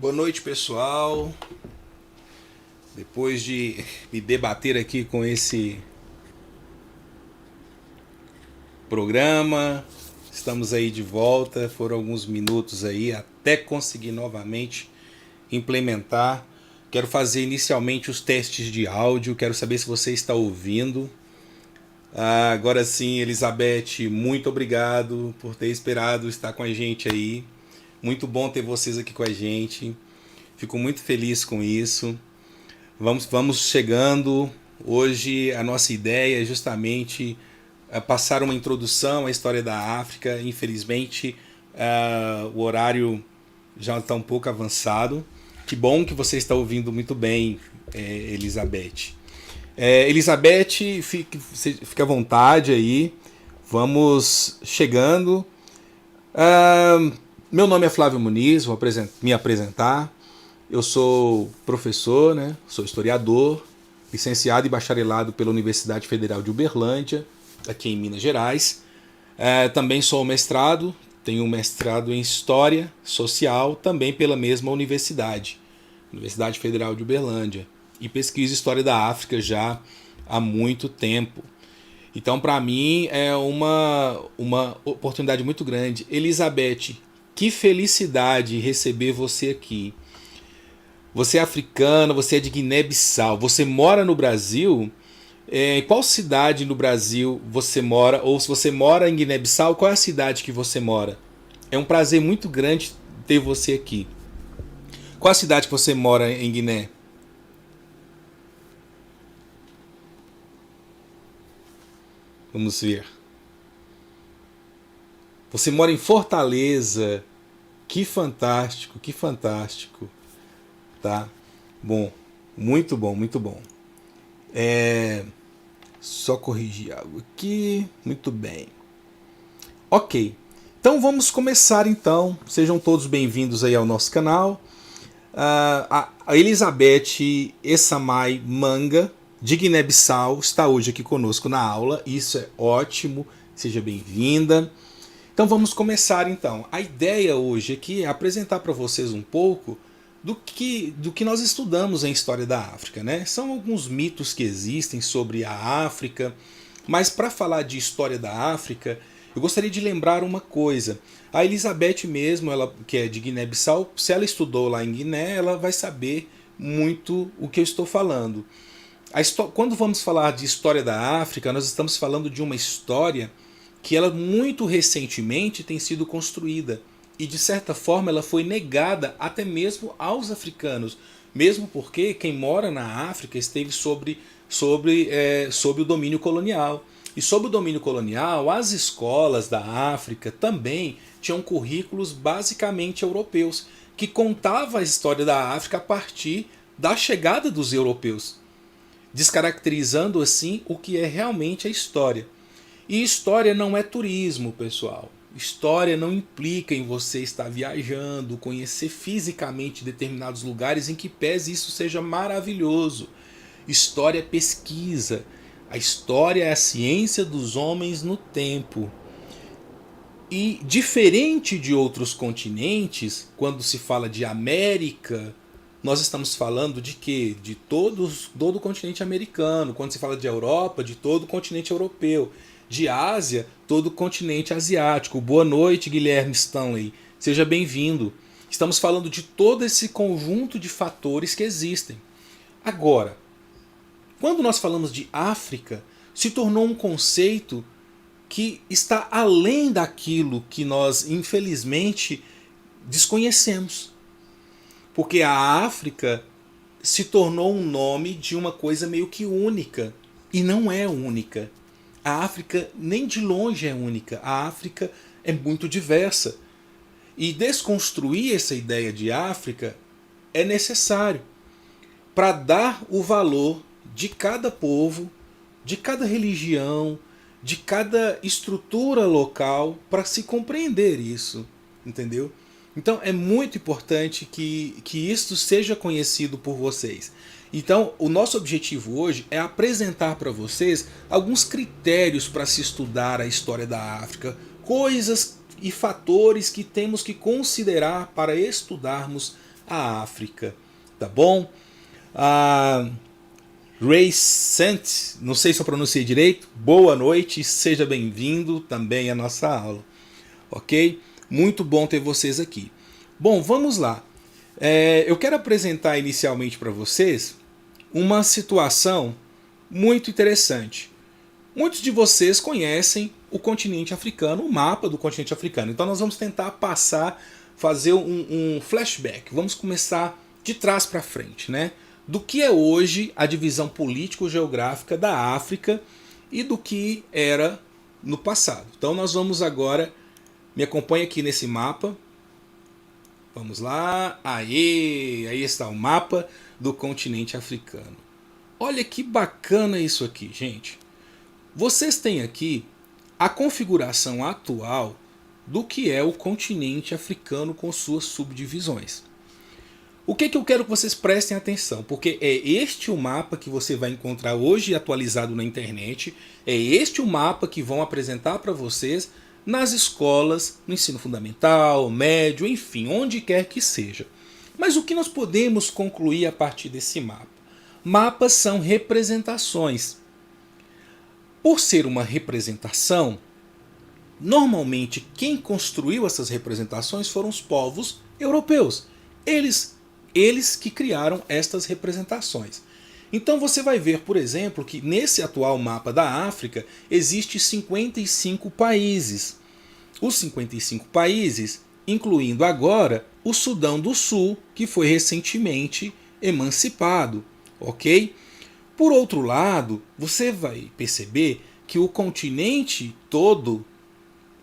Boa noite, pessoal. Depois de me debater aqui com esse programa, estamos aí de volta. Foram alguns minutos aí até conseguir novamente implementar. Quero fazer inicialmente os testes de áudio, quero saber se você está ouvindo. Agora sim, Elizabeth, muito obrigado por ter esperado estar com a gente aí. Muito bom ter vocês aqui com a gente. Fico muito feliz com isso. Vamos chegando. Hoje a nossa ideia é justamente passar uma introdução à história da África. Infelizmente, o horário já está um pouco avançado. Que bom que você está ouvindo muito bem, Elizabeth. Elizabeth, fique à vontade aí. Vamos chegando. Meu nome é Flávio Muniz, vou me apresentar. Eu sou professor, né? Sou historiador, licenciado e bacharelado pela Universidade Federal de Uberlândia, aqui em Minas Gerais. Também sou mestrado, tenho um mestrado em História Social, também pela mesma universidade, Universidade Federal de Uberlândia. E pesquiso História da África já há muito tempo. Então, para mim, é uma oportunidade muito grande. Elizabeth, que felicidade receber você aqui. Você é africana, você é de Guiné-Bissau, você mora no Brasil. Em qual cidade no Brasil você mora? Ou se você mora em Guiné-Bissau, qual é a cidade que você mora? É um prazer muito grande ter você aqui. Qual a cidade que você mora em Guiné? Vamos ver. Você mora em Fortaleza. Que fantástico, que fantástico. Tá? Bom, muito bom, muito bom. Só corrigir algo aqui. Muito bem. Ok. Então vamos começar então. Sejam todos bem-vindos aí ao nosso canal. A Elizabeth Essamay Manga, de Guiné-Bissau, está hoje aqui conosco na aula. Isso é ótimo. Seja bem-vinda. Então vamos começar então. A ideia hoje aqui é apresentar para vocês um pouco do que nós estudamos em História da África, né? São alguns mitos que existem sobre a África, mas para falar de História da África, eu gostaria de lembrar uma coisa. A Elizabeth mesmo, ela que é de Guiné-Bissau, se ela estudou lá em Guiné, ela vai saber muito o que eu estou falando. Quando vamos falar de História da África, nós estamos falando de uma história que ela muito recentemente tem sido construída. E de certa forma ela foi negada até mesmo aos africanos. Mesmo porque quem mora na África esteve sob o domínio colonial. E sob o domínio colonial, as escolas da África também tinham currículos basicamente europeus, que contavam a história da África a partir da chegada dos europeus, descaracterizando assim o que é realmente a história. E história não é turismo, pessoal. História não implica em você estar viajando, conhecer fisicamente determinados lugares, em que pese isso seja maravilhoso. História é pesquisa. A história é a ciência dos homens no tempo. E diferente de outros continentes, quando se fala de América, nós estamos falando de quê? De todo o continente americano. Quando se fala de Europa, de todo o continente europeu. De Ásia, todo o continente asiático. Boa noite, Guilherme Stanley. Seja bem-vindo. Estamos falando de todo esse conjunto de fatores que existem. Agora, quando nós falamos de África, se tornou um conceito que está além daquilo que nós, infelizmente, desconhecemos. Porque a África se tornou um nome de uma coisa meio que única. E não é única. A África nem de longe é única. A África é muito diversa. E desconstruir essa ideia de África é necessário para dar o valor de cada povo, de cada religião, de cada estrutura local para se compreender isso. Entendeu? Então é muito importante que isso seja conhecido por vocês. Então, o nosso objetivo hoje é apresentar para vocês alguns critérios para se estudar a história da África, coisas e fatores que temos que considerar para estudarmos a África, tá bom? A Ray Sant, não sei se eu pronunciei direito, boa noite e seja bem-vindo também à nossa aula, ok? Muito bom ter vocês aqui. Bom, vamos lá. Eu quero apresentar inicialmente para vocês uma situação muito interessante. Muitos de vocês conhecem o continente africano, o mapa do continente africano. Então nós vamos tentar fazer um flashback. Vamos começar de trás para frente, né? Do que é hoje a divisão político-geográfica da África e do que era no passado. Então nós vamos agora, me acompanha aqui nesse mapa. Vamos lá, aí está o mapa do continente africano. Olha que bacana isso aqui, gente. Vocês têm aqui a configuração atual do que é o continente africano com suas subdivisões. O que eu quero que vocês prestem atenção? Porque é este o mapa que você vai encontrar hoje atualizado na internet, é este o mapa que vão apresentar para vocês nas escolas, no ensino fundamental, médio, enfim, onde quer que seja. Mas o que nós podemos concluir a partir desse mapa? Mapas são representações. Por ser uma representação, normalmente quem construiu essas representações foram os povos europeus. Eles que criaram estas representações. Então você vai ver, por exemplo, que nesse atual mapa da África existe 55 países. Os 55 países, incluindo agora o Sudão do Sul, que foi recentemente emancipado, ok? Por outro lado, você vai perceber que o continente todo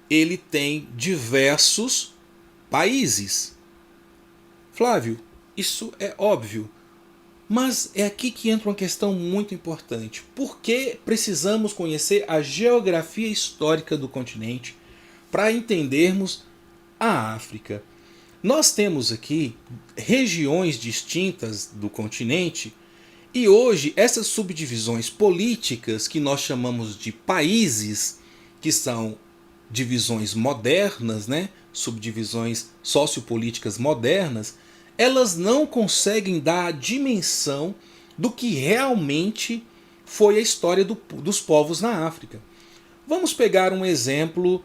ele tem diversos países. Flávio, isso é óbvio. Mas é aqui que entra uma questão muito importante. Por que precisamos conhecer a geografia histórica do continente para entendermos a África? Nós temos aqui regiões distintas do continente e hoje essas subdivisões políticas que nós chamamos de países, que são divisões modernas, né? Subdivisões sociopolíticas modernas, elas não conseguem dar a dimensão do que realmente foi a história dos povos na África. Vamos pegar um exemplo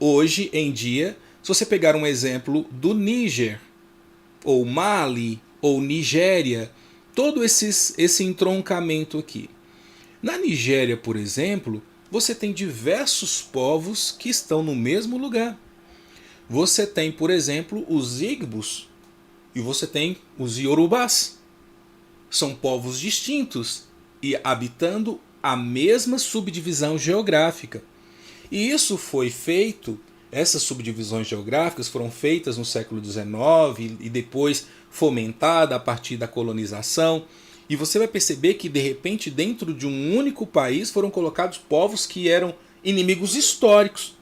hoje em dia, se você pegar um exemplo do Níger, ou Mali, ou Nigéria, todo esse entroncamento aqui. Na Nigéria, por exemplo, você tem diversos povos que estão no mesmo lugar. Você tem, por exemplo, os Igbos e você tem os Yorubás. São povos distintos e habitando a mesma subdivisão geográfica. E isso foi feito, essas subdivisões geográficas foram feitas no século XIX e depois fomentada a partir da colonização. E você vai perceber que, de repente, dentro de um único país foram colocados povos que eram inimigos históricos.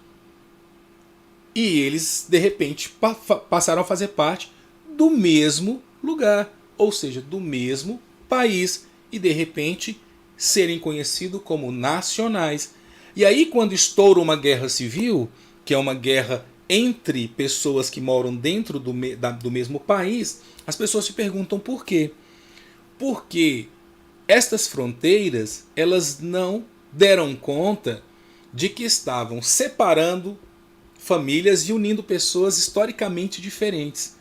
E eles, de repente, passaram a fazer parte do mesmo lugar, ou seja, do mesmo país, e de repente serem conhecidos como nacionais. E aí, quando estoura uma guerra civil, que é uma guerra entre pessoas que moram dentro do mesmo país, as pessoas se perguntam por quê. Porque estas fronteiras elas não deram conta de que estavam separando famílias e unindo pessoas historicamente diferentes,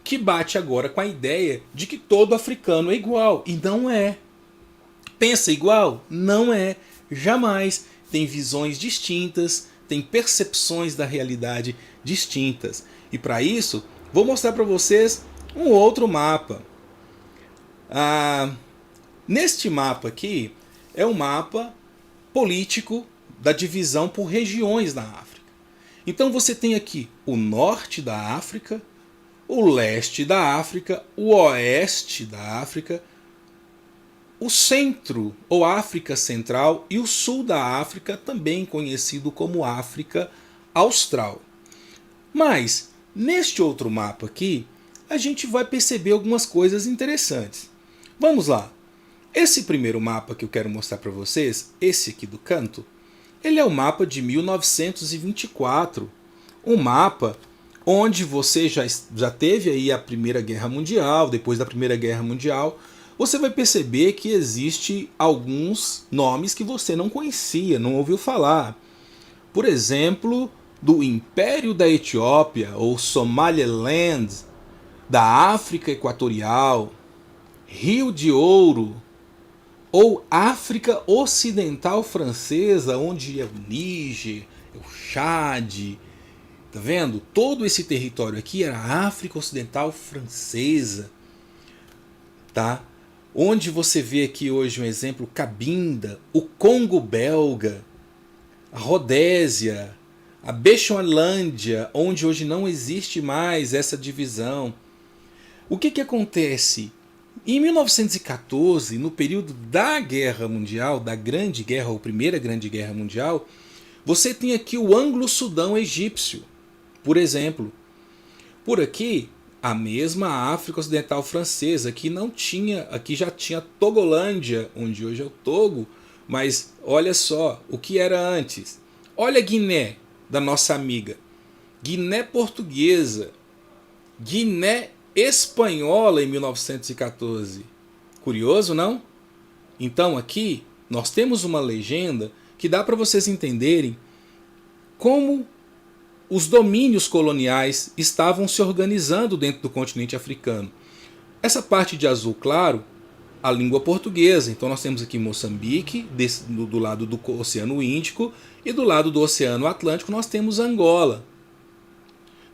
que bate agora com a ideia de que todo africano é igual, e não é. Pensa igual? Não é. Jamais. Tem visões distintas, tem percepções da realidade distintas. E para isso, vou mostrar para vocês um outro mapa. Neste mapa aqui, é um mapa político da divisão por regiões na África. Então você tem aqui o norte da África, o leste da África, o oeste da África, o centro ou África Central e o sul da África, também conhecido como África Austral. Mas neste outro mapa aqui, a gente vai perceber algumas coisas interessantes. Vamos lá. Esse primeiro mapa que eu quero mostrar para vocês, esse aqui do canto, ele é o mapa de 1924, um mapa onde você já teve aí a Primeira Guerra Mundial, depois da Primeira Guerra Mundial, você vai perceber que existe alguns nomes que você não conhecia, não ouviu falar. Por exemplo, do Império da Etiópia, ou Somaliland, da África Equatorial, Rio de Ouro, ou África Ocidental Francesa, onde é o Níger, é o Chad. Tá vendo? Todo esse território aqui era a África Ocidental Francesa, tá? Onde você vê aqui hoje um exemplo, Cabinda, o Congo belga, a Rodésia, a Bechuanlândia, onde hoje não existe mais essa divisão. O que acontece? Em 1914, no período da Guerra Mundial, da Grande Guerra, ou Primeira Grande Guerra Mundial, você tem aqui o Anglo-Sudão egípcio, por exemplo. Por aqui, a mesma África Ocidental Francesa, que não tinha, aqui já tinha Togolândia, onde hoje é o Togo, mas olha só o que era antes. Olha a Guiné, da nossa amiga. Guiné Portuguesa, Guiné Espanhola em 1914. Curioso, não? Então aqui nós temos uma legenda que dá para vocês entenderem como os domínios coloniais estavam se organizando dentro do continente africano. Essa parte de azul claro, a língua portuguesa. Então nós temos aqui Moçambique, do lado do Oceano Índico, e do lado do Oceano Atlântico nós temos Angola.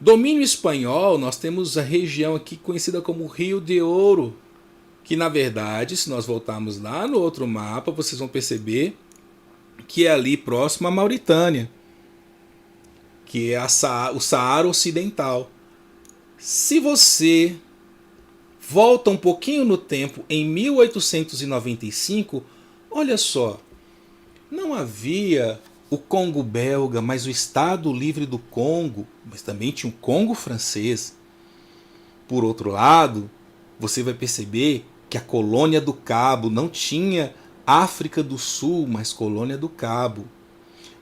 Domínio espanhol, nós temos a região aqui conhecida como Rio de Ouro, que na verdade, se nós voltarmos lá no outro mapa, vocês vão perceber que é ali próximo à Mauritânia, que é o Saara Ocidental. Se você volta um pouquinho no tempo, em 1895, olha só, não havia o Congo belga, mas o Estado Livre do Congo, mas também tinha o Congo francês. Por outro lado, você vai perceber que a Colônia do Cabo não tinha África do Sul, mas Colônia do Cabo.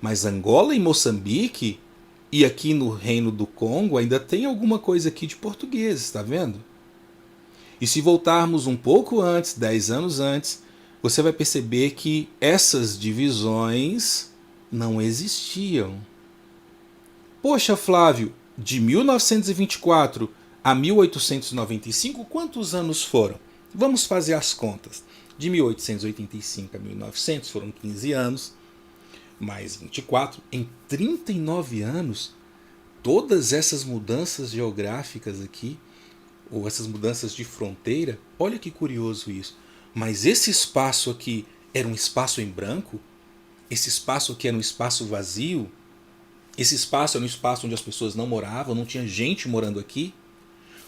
Mas Angola e Moçambique, e aqui no Reino do Congo, ainda tem alguma coisa aqui de portugueses, está vendo? E se voltarmos um pouco antes, 10 anos antes, você vai perceber que essas divisões não existiam. Poxa, Flávio, de 1924 a 1895, quantos anos foram? Vamos fazer as contas. De 1885 a 1900 foram 15 anos, mais 24. Em 39 anos, todas essas mudanças geográficas aqui, ou essas mudanças de fronteira, olha que curioso isso. Mas esse espaço aqui era um espaço em branco? Esse espaço aqui era um espaço vazio? Esse espaço era um espaço onde as pessoas não moravam, não tinha gente morando aqui?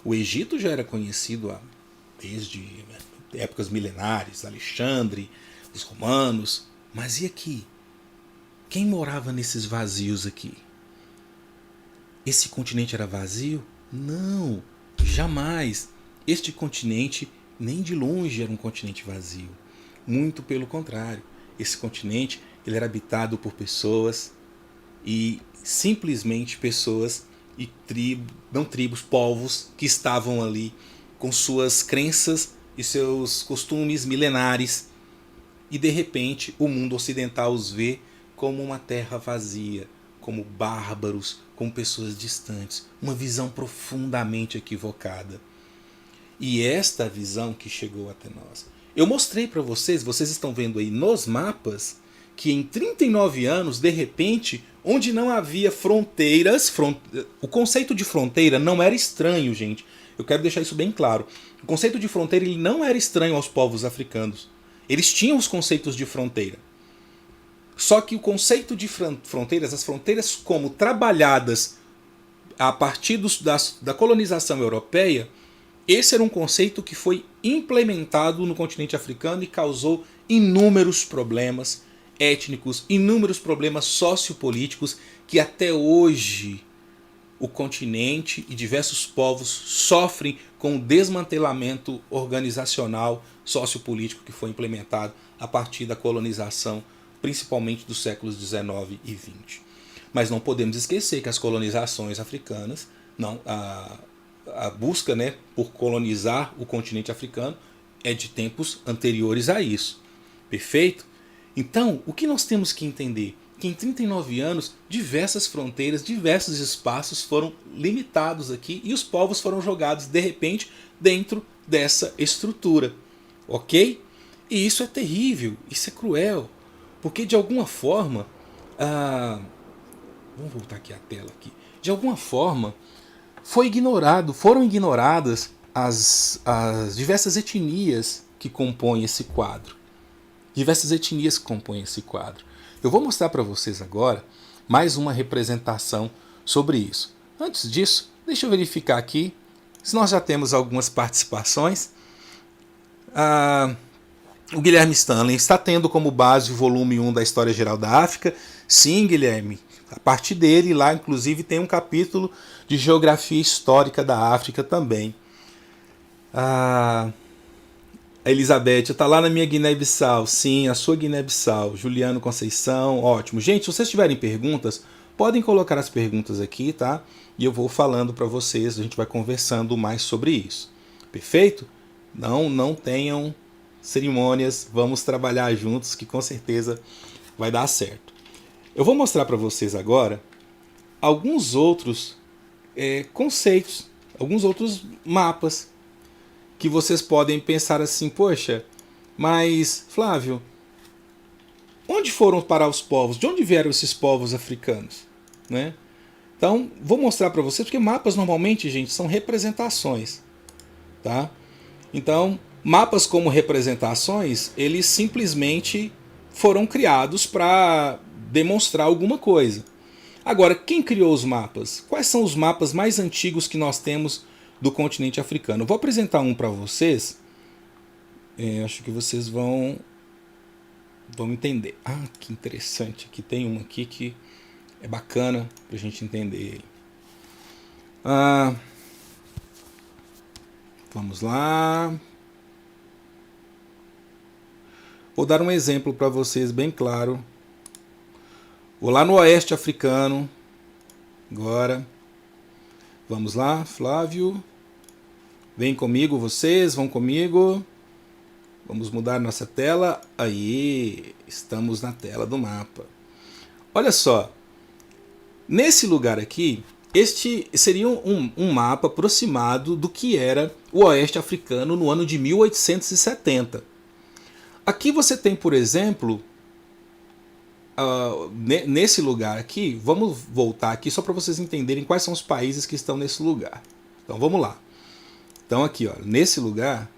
O Egito já era conhecido desde épocas milenares, Alexandre, os romanos. Mas e aqui? Quem morava nesses vazios aqui? Esse continente era vazio? Não, jamais. Este continente, nem de longe, era um continente vazio. Muito pelo contrário. Esse continente ele era habitado por pessoas, e simplesmente pessoas e povos que estavam ali com suas crenças e seus costumes milenares, e de repente o mundo ocidental os vê como uma terra vazia, como bárbaros, como pessoas distantes, uma visão profundamente equivocada. E esta visão que chegou até nós. Eu mostrei para vocês, vocês estão vendo aí nos mapas, que em 39 anos, de repente, onde não havia fronteiras, o conceito de fronteira não era estranho, gente. Eu quero deixar isso bem claro. O conceito de fronteira ele não era estranho aos povos africanos. Eles tinham os conceitos de fronteira. Só que o conceito de fronteiras, as fronteiras como trabalhadas a partir da colonização europeia, esse era um conceito que foi implementado no continente africano e causou inúmeros problemas étnicos, inúmeros problemas sociopolíticos que até hoje o continente e diversos povos sofrem com o desmantelamento organizacional sociopolítico que foi implementado a partir da colonização, principalmente dos séculos XIX e XX. Mas não podemos esquecer que as colonizações africanas, a busca, né, por colonizar o continente africano é de tempos anteriores a isso. Perfeito? Então, o que nós temos que entender? Que em 39 anos, diversas fronteiras, diversos espaços foram limitados aqui e os povos foram jogados de repente dentro dessa estrutura. Ok? E isso é terrível, isso é cruel, porque de alguma forma, vamos voltar aqui a tela aqui. De alguma forma, foram ignoradas as diversas etnias que compõem esse quadro. Diversas etnias que compõem esse quadro. Eu vou mostrar para vocês agora mais uma representação sobre isso. Antes disso, deixa eu verificar aqui se nós já temos algumas participações. O Guilherme Stanley está tendo como base o volume 1 da História Geral da África. Sim, Guilherme. A partir dele, lá inclusive tem um capítulo de Geografia Histórica da África também. A Elizabeth, está lá na minha Guiné-Bissau. Sim, a sua Guiné-Bissau. Juliano Conceição, ótimo. Gente, se vocês tiverem perguntas, podem colocar as perguntas aqui, tá? E eu vou falando para vocês, a gente vai conversando mais sobre isso. Perfeito? Não tenham cerimônias, vamos trabalhar juntos que com certeza vai dar certo. Eu vou mostrar para vocês agora alguns outros conceitos, alguns outros mapas que vocês podem pensar assim, poxa, mas Flávio, onde foram parar os povos? De onde vieram esses povos africanos? Né? Então, vou mostrar para vocês, porque mapas normalmente, gente, são representações. Tá? Então, mapas como representações, eles simplesmente foram criados para demonstrar alguma coisa. Agora, quem criou os mapas? Quais são os mapas mais antigos que nós temos do continente africano? Eu vou apresentar um para vocês. Acho que vocês vão entender. Que interessante. Aqui tem um aqui que é bacana para a gente entender. Vamos lá. Vou dar um exemplo para vocês bem claro. Vou lá no oeste africano. Agora. Vamos lá, Flávio. Vem comigo, vocês, vão comigo. Vamos mudar nossa tela. Aí, estamos na tela do mapa. Olha só. Nesse lugar aqui, este seria um mapa aproximado do que era o oeste africano no ano de 1870. Aqui você tem, por exemplo, nesse lugar aqui, vamos voltar aqui só para vocês entenderem quais são os países que estão nesse lugar. Então vamos lá. Então aqui, ó, nesse lugar,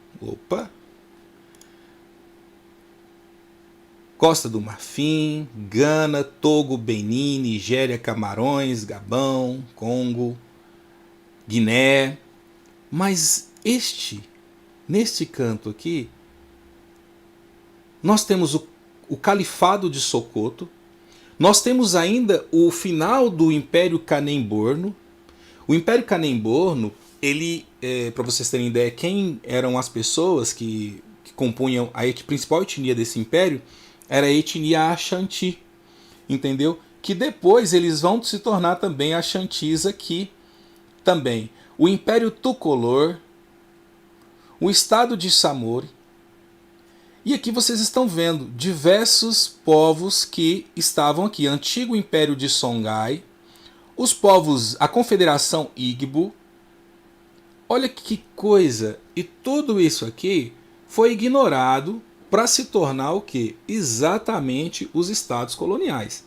Costa do Marfim, Gana, Togo, Benin, Nigéria, Camarões, Gabão, Congo, Guiné. Mas neste canto aqui, nós temos o Califado de Sokoto, nós temos ainda o final do Império Kanem-Borno. O Império Kanem-Borno, ele, para vocês terem ideia, quem eram as pessoas que compunham a principal etnia desse império, era a etnia Ashanti, entendeu? Que depois eles vão se tornar também Ashantis aqui também. O Império Tucolor, o Estado de Samori. E aqui vocês estão vendo diversos povos que estavam aqui. Antigo Império de Songhai, os povos, a Confederação Igbo. Olha que coisa! E tudo isso aqui foi ignorado para se tornar o quê? Exatamente os estados coloniais.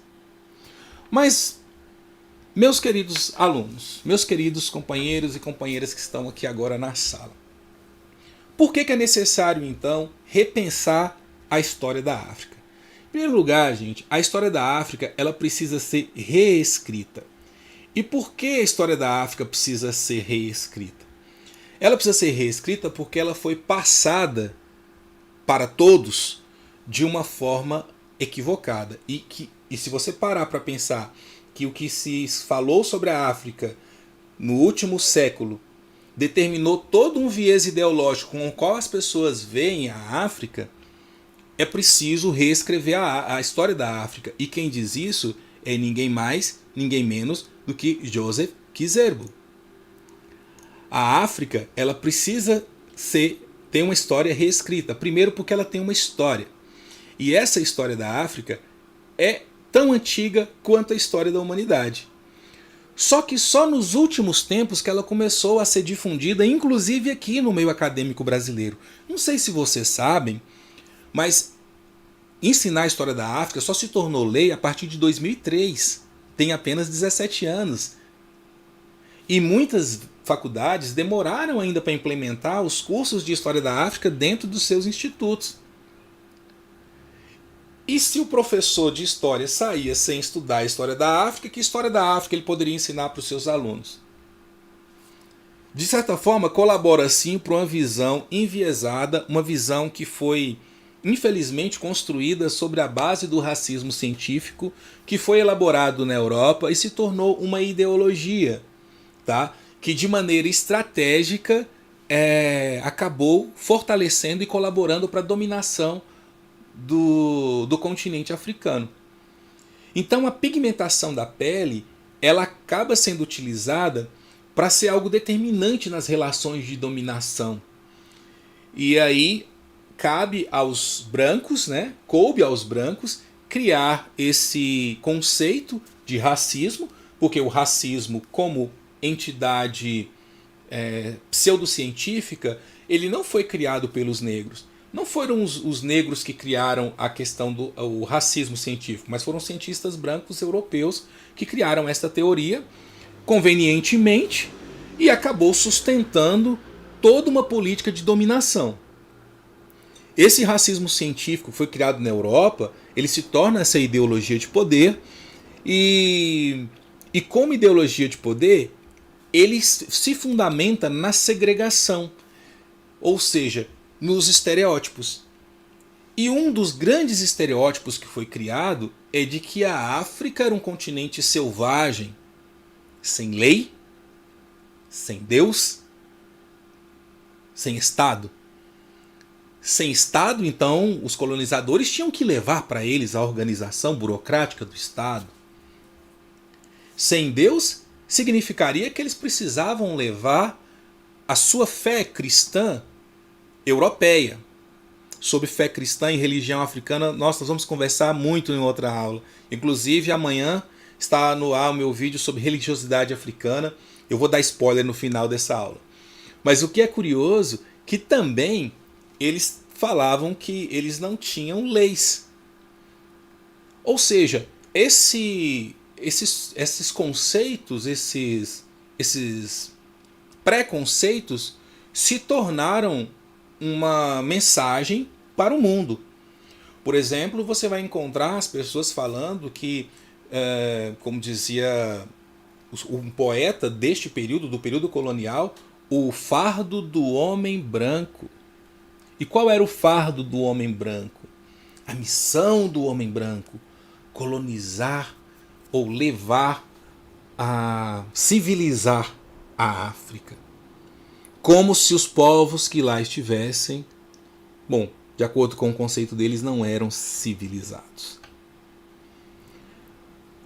Mas, meus queridos alunos, meus queridos companheiros e companheiras que estão aqui agora na sala, por que é necessário, então, repensar a história da África? Em primeiro lugar, gente, a história da África ela precisa ser reescrita. E por que a história da África precisa ser reescrita? Ela precisa ser reescrita porque ela foi passada para todos de uma forma equivocada. E se você parar para pensar que o que se falou sobre a África no último século determinou todo um viés ideológico com o qual as pessoas veem a África, é preciso reescrever a história da África. E quem diz isso é ninguém mais ninguém menos do que Joseph Kizerbo. A África, ela precisa ter uma história reescrita. Primeiro porque ela tem uma história. E essa história da África é tão antiga quanto a história da humanidade. Só que só nos últimos tempos que ela começou a ser difundida, inclusive aqui no meio acadêmico brasileiro. Não sei se vocês sabem, mas ensinar a história da África só se tornou lei a partir de 2003. Tem apenas 17 anos. E muitas faculdades demoraram ainda para implementar os cursos de História da África dentro dos seus institutos. E se o professor de História saía sem estudar a História da África, que História da África ele poderia ensinar para os seus alunos? De certa forma, colabora sim para uma visão enviesada, uma visão que foi, infelizmente, construída sobre a base do racismo científico, que foi elaborado na Europa e se tornou uma ideologia, tá? Que de maneira estratégica acabou fortalecendo e colaborando para a dominação do continente africano. Então a pigmentação da pele ela acaba sendo utilizada para ser algo determinante nas relações de dominação. E aí cabe aos brancos, né? Coube aos brancos criar esse conceito de racismo, porque o racismo como entidade pseudocientífica, ele não foi criado pelos negros. Não foram os negros que criaram a questão do racismo científico, mas foram cientistas brancos europeus que criaram esta teoria convenientemente e acabou sustentando toda uma política de dominação. Esse racismo científico foi criado na Europa, ele se torna essa ideologia de poder e como ideologia de poder, ele se fundamenta na segregação, ou seja, nos estereótipos. E um dos grandes estereótipos que foi criado é de que a África era um continente selvagem, sem lei, sem Deus, sem Estado. Sem Estado, então, os colonizadores tinham que levar para eles a organização burocrática do Estado. Sem Deus, significaria que eles precisavam levar a sua fé cristã europeia. Sobre fé cristã e religião africana, nós vamos conversar muito em outra aula. Inclusive, amanhã está no ar o meu vídeo sobre religiosidade africana. Eu vou dar spoiler no final dessa aula. Mas o que é curioso, que também eles falavam que eles não tinham leis. Ou seja, esses conceitos, esses preconceitos se tornaram uma mensagem para o mundo. Por exemplo, você vai encontrar as pessoas falando que, como dizia um poeta deste período, do período colonial, o fardo do homem branco. E qual era o fardo do homem branco? A missão do homem branco: colonizar ou levar a civilizar a África. Como se os povos que lá estivessem, bom, de acordo com o conceito deles, não eram civilizados.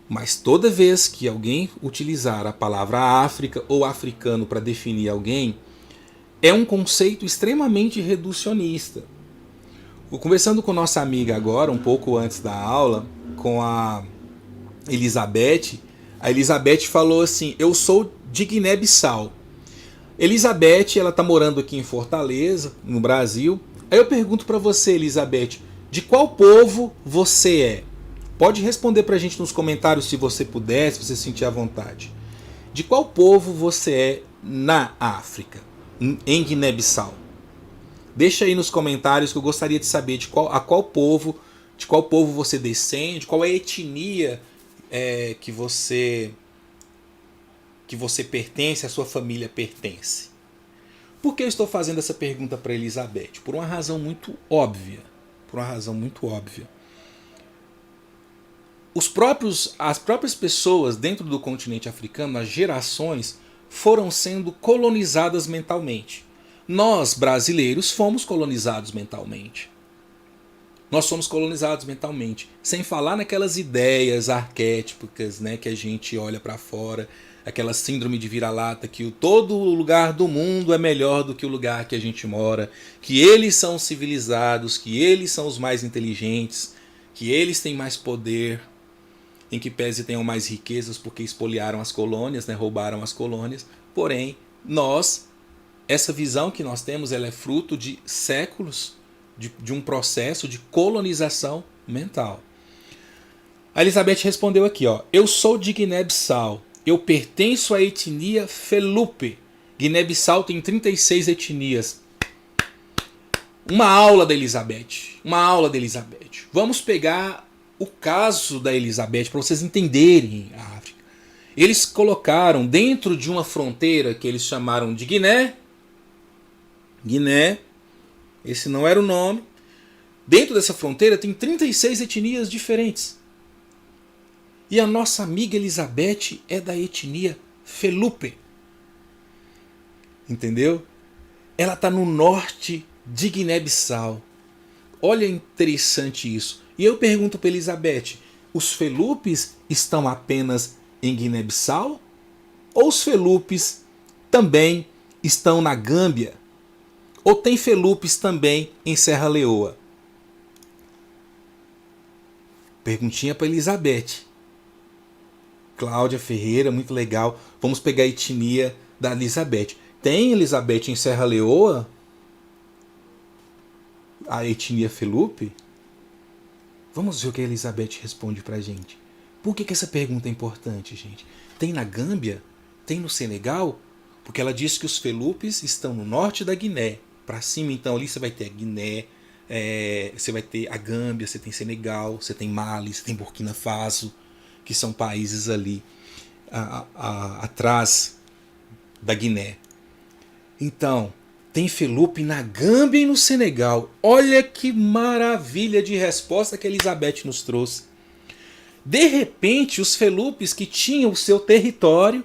Mas toda vez que alguém utilizar a palavra África ou africano para definir alguém, é um conceito extremamente reducionista. Conversando com nossa amiga agora, um pouco antes da aula, com a Elizabeth falou assim: eu sou de Guiné-Bissau. Elizabeth, ela está morando aqui em Fortaleza, no Brasil. Aí eu pergunto para você, Elizabeth, de qual povo você é? Pode responder para a gente nos comentários se você puder, se você sentir à vontade. De qual povo você é na África, em Guiné-Bissau? Deixa aí nos comentários que eu gostaria de saber de qual povo você descende, qual é a etnia que você pertence, a sua família pertence. Por que eu estou fazendo essa pergunta para Elizabeth? Por uma razão muito óbvia. As próprias pessoas dentro do continente africano, as gerações, foram sendo colonizadas mentalmente. Nós, brasileiros, fomos colonizados mentalmente. Nós somos colonizados mentalmente, sem falar naquelas ideias arquétipicas, né, que a gente olha para fora, aquela síndrome de vira-lata que todo lugar do mundo é melhor do que o lugar que a gente mora, que eles são civilizados, que eles são os mais inteligentes, que eles têm mais poder, em que pese tenham mais riquezas porque expoliaram as colônias, né, roubaram as colônias. Porém, essa visão que nós temos, ela é fruto de séculos de um processo de colonização mental. A Elizabeth respondeu aqui, ó: eu sou de Guiné-Bissau, eu pertenço à etnia Felupe. Guiné-Bissau tem 36 etnias. Uma aula da Elizabeth. Vamos pegar o caso da Elizabeth para vocês entenderem a África. Eles colocaram dentro de uma fronteira que eles chamaram de Guiné, esse não era o nome. Dentro dessa fronteira tem 36 etnias diferentes. E a nossa amiga Elizabeth é da etnia Felupe. Entendeu? Ela está no norte de Guiné-Bissau. Olha interessante isso. E eu pergunto para Elizabeth, os Felupes estão apenas em Guiné-Bissau? Ou os Felupes também estão na Gâmbia? Ou tem Felupes também em Serra Leoa? Perguntinha para Elizabeth. Cláudia Ferreira, muito legal. Vamos pegar a etnia da Elizabeth. Tem Elizabeth em Serra Leoa? A etnia Felupe? Vamos ver o que a Elizabeth responde pra gente. Por que essa pergunta é importante, gente? Tem na Gâmbia? Tem no Senegal? Porque ela diz que os Felupes estão no norte da Guiné. Para cima, então, ali você vai ter a Guiné, você vai ter a Gâmbia, você tem Senegal, você tem Mali, você tem Burkina Faso, que são países ali atrás da Guiné. Então, tem Felupe na Gâmbia e no Senegal. Olha que maravilha de resposta que a Elizabeth nos trouxe. De repente, os Felupes que tinham o seu território,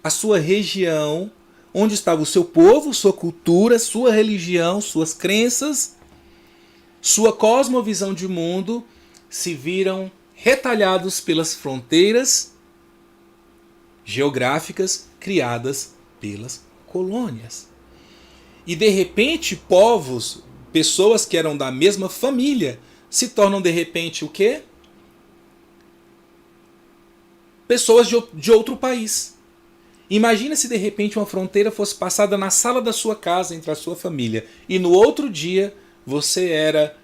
a sua região, onde estava o seu povo, sua cultura, sua religião, suas crenças, sua cosmovisão de mundo, se viram retalhados pelas fronteiras geográficas criadas pelas colônias. E de repente, povos, pessoas que eram da mesma família, se tornam de repente o quê? Pessoas de outro país. Imagina se de repente uma fronteira fosse passada na sala da sua casa entre a sua família e no outro dia você era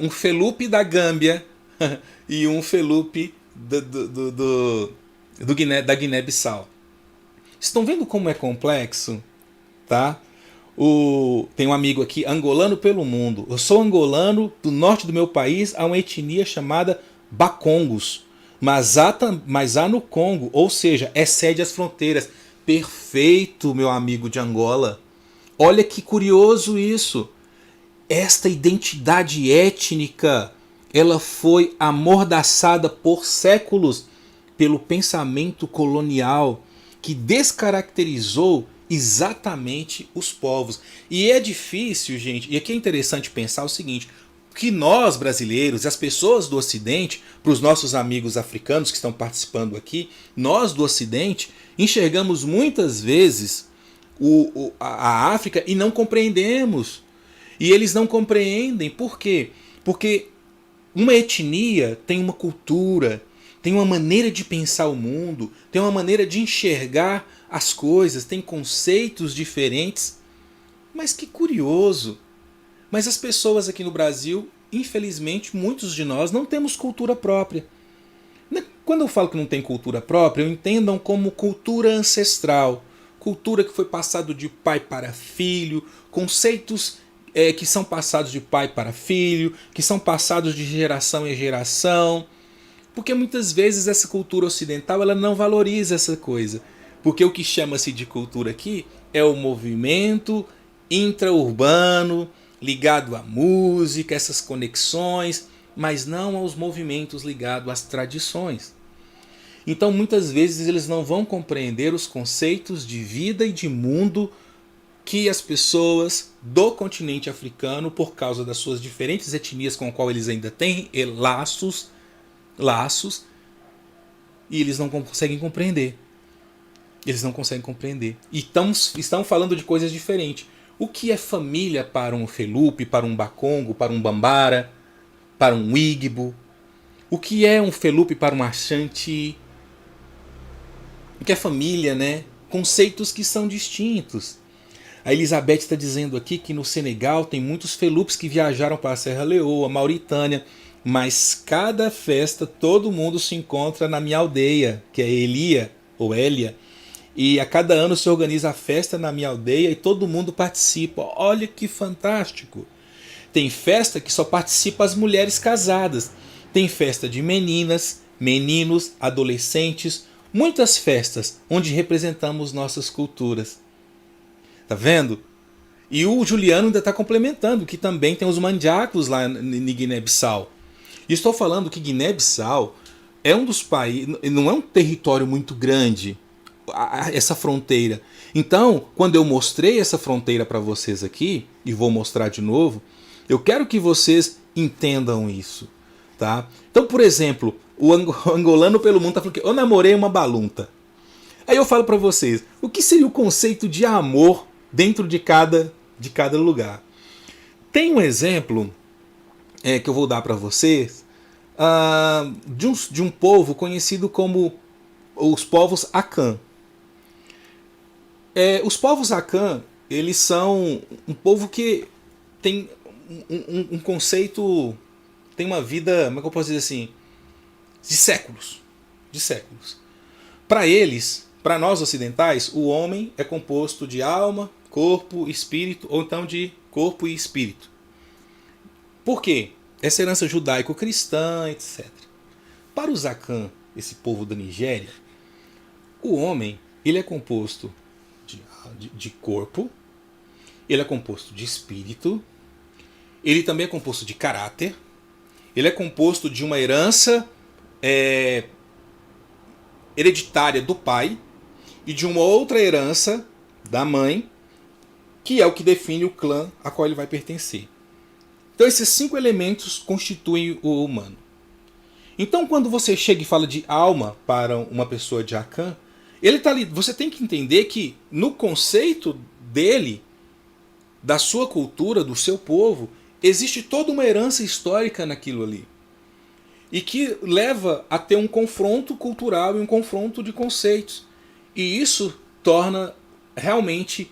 um Felupe da Gâmbia e um Felupe da Guiné-Bissau. Estão vendo como é complexo? Tá? Tem um amigo aqui, angolano pelo mundo. Eu sou angolano, do norte do meu país há uma etnia chamada Bakongos. Mas há no Congo, ou seja, excede as fronteiras. Perfeito, meu amigo de Angola. Olha que curioso isso. Esta identidade étnica, ela foi amordaçada por séculos pelo pensamento colonial que descaracterizou exatamente os povos. E é difícil, gente, e aqui é interessante pensar o seguinte, que nós brasileiros, as pessoas do Ocidente, para os nossos amigos africanos que estão participando aqui, nós do Ocidente enxergamos muitas vezes a África e não compreendemos. E eles não compreendem. Por quê? Porque uma etnia tem uma cultura, tem uma maneira de pensar o mundo, tem uma maneira de enxergar as coisas, tem conceitos diferentes. Mas que curioso! Mas as pessoas aqui no Brasil, infelizmente, muitos de nós não temos cultura própria. Quando eu falo que não tem cultura própria, entendam como cultura ancestral, cultura que foi passada de pai para filho, conceitos que são passados de pai para filho, que são passados de geração em geração. Porque muitas vezes essa cultura ocidental ela não valoriza essa coisa. Porque o que chama-se de cultura aqui é o movimento intraurbano, ligado à música, essas conexões, mas não aos movimentos ligados às tradições. Então muitas vezes eles não vão compreender os conceitos de vida e de mundo que as pessoas do continente africano, por causa das suas diferentes etnias com as quais eles ainda têm laços, e eles não conseguem compreender. Eles não conseguem compreender. E estão falando de coisas diferentes. O que é família para um Felupe, para um Bakongo, para um Bambara, para um Igbo? O que é um Felupe para um Ashanti? O que é família, né? Conceitos que são distintos. A Elizabeth está dizendo aqui que no Senegal tem muitos Felupes que viajaram para a Serra Leoa, Mauritânia, mas cada festa todo mundo se encontra na minha aldeia, que é Elia ou Elia, e a cada ano se organiza a festa na minha aldeia e todo mundo participa. Olha que fantástico! Tem festa que só participa as mulheres casadas. Tem festa de meninas, meninos, adolescentes, muitas festas onde representamos nossas culturas. Tá vendo? E o Juliano ainda está complementando que também tem os mandiacos lá em Guiné-Bissau. E estou falando que Guiné-Bissau é um dos países, não é um território muito grande, essa fronteira. Então, quando eu mostrei essa fronteira para vocês aqui, e vou mostrar de novo, eu quero que vocês entendam isso. Tá? Então, por exemplo, o angolano pelo mundo está falando que eu namorei uma balunta. Aí eu falo para vocês, o que seria o conceito de amor dentro de cada lugar? Tem um exemplo que eu vou dar para vocês de um povo conhecido como os povos Akan. Os povos Akan, eles são um povo que tem um conceito, tem uma vida, como é que eu posso dizer assim, de séculos. Para eles, para nós ocidentais, o homem é composto de alma, corpo, espírito, ou então de corpo e espírito. Por quê? Essa herança judaico-cristã, etc. Para os Akan, esse povo da Nigéria, o homem ele é composto de corpo, ele é composto de espírito, ele também é composto de caráter, ele é composto de uma herança hereditária do pai e de uma outra herança da mãe, que é o que define o clã a qual ele vai pertencer. Então esses 5 elementos constituem o humano. Então quando você chega e fala de alma para uma pessoa de Akan, ele tá ali, você tem que entender que no conceito dele, da sua cultura, do seu povo, existe toda uma herança histórica naquilo ali. E que leva a ter um confronto cultural e um confronto de conceitos. E isso torna realmente